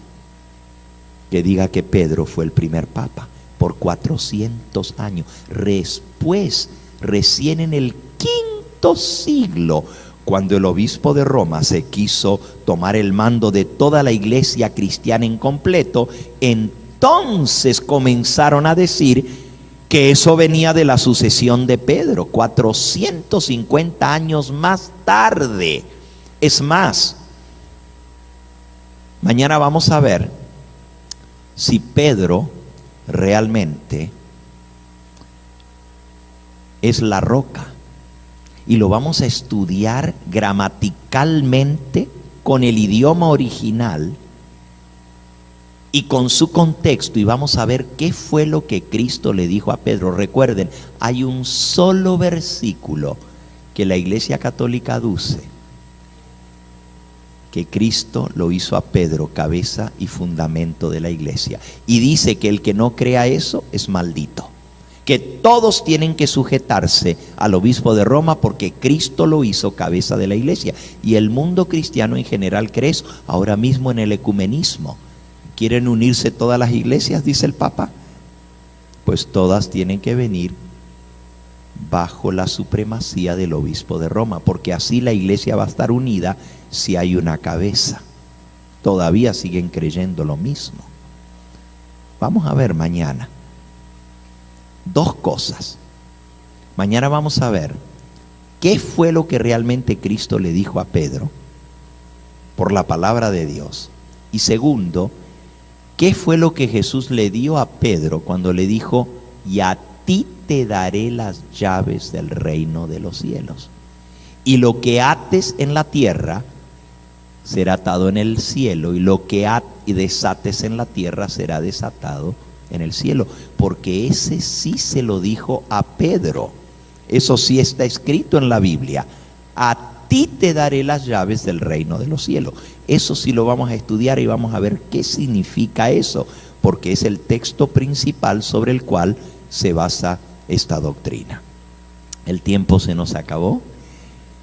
que diga que Pedro fue el primer papa por 400 años. Después, recién en el quinto siglo, cuando el obispo de Roma se quiso tomar el mando de toda la iglesia cristiana en completo, entonces comenzaron a decir que eso venía de la sucesión de Pedro, 450 años más tarde. Es más, mañana vamos a ver si Pedro realmente es la roca. Y lo vamos a estudiar gramaticalmente con el idioma original y con su contexto, y vamos a ver qué fue lo que Cristo le dijo a Pedro. Recuerden, hay un solo versículo que la Iglesia Católica aduce, que Cristo lo hizo a Pedro cabeza y fundamento de la iglesia, y dice que el que no crea eso es maldito, que todos tienen que sujetarse al obispo de Roma porque Cristo lo hizo cabeza de la iglesia. Y el mundo cristiano en general cree eso. Ahora mismo en el ecumenismo, ¿quieren unirse todas las iglesias?, dice el Papa. Pues todas tienen que venir bajo la supremacía del obispo de Roma, porque así la iglesia va a estar unida si hay una cabeza. Todavía siguen creyendo lo mismo. Vamos a ver mañana dos cosas. Mañana vamos a ver qué fue lo que realmente Cristo le dijo a Pedro por la palabra de Dios. Y segundo, qué fue lo que Jesús le dio a Pedro cuando le dijo: y a ti te daré las llaves del reino de los cielos. Y lo que ates en la tierra será atado en el cielo, y lo que desates en la tierra será desatado en el cielo. Porque ese sí se lo dijo a Pedro. Eso sí está escrito en la Biblia: a ti te daré las llaves del reino de los cielos. Eso sí lo vamos a estudiar y vamos a ver qué significa eso, porque es el texto principal sobre el cual se basa esta doctrina. El tiempo se nos acabó.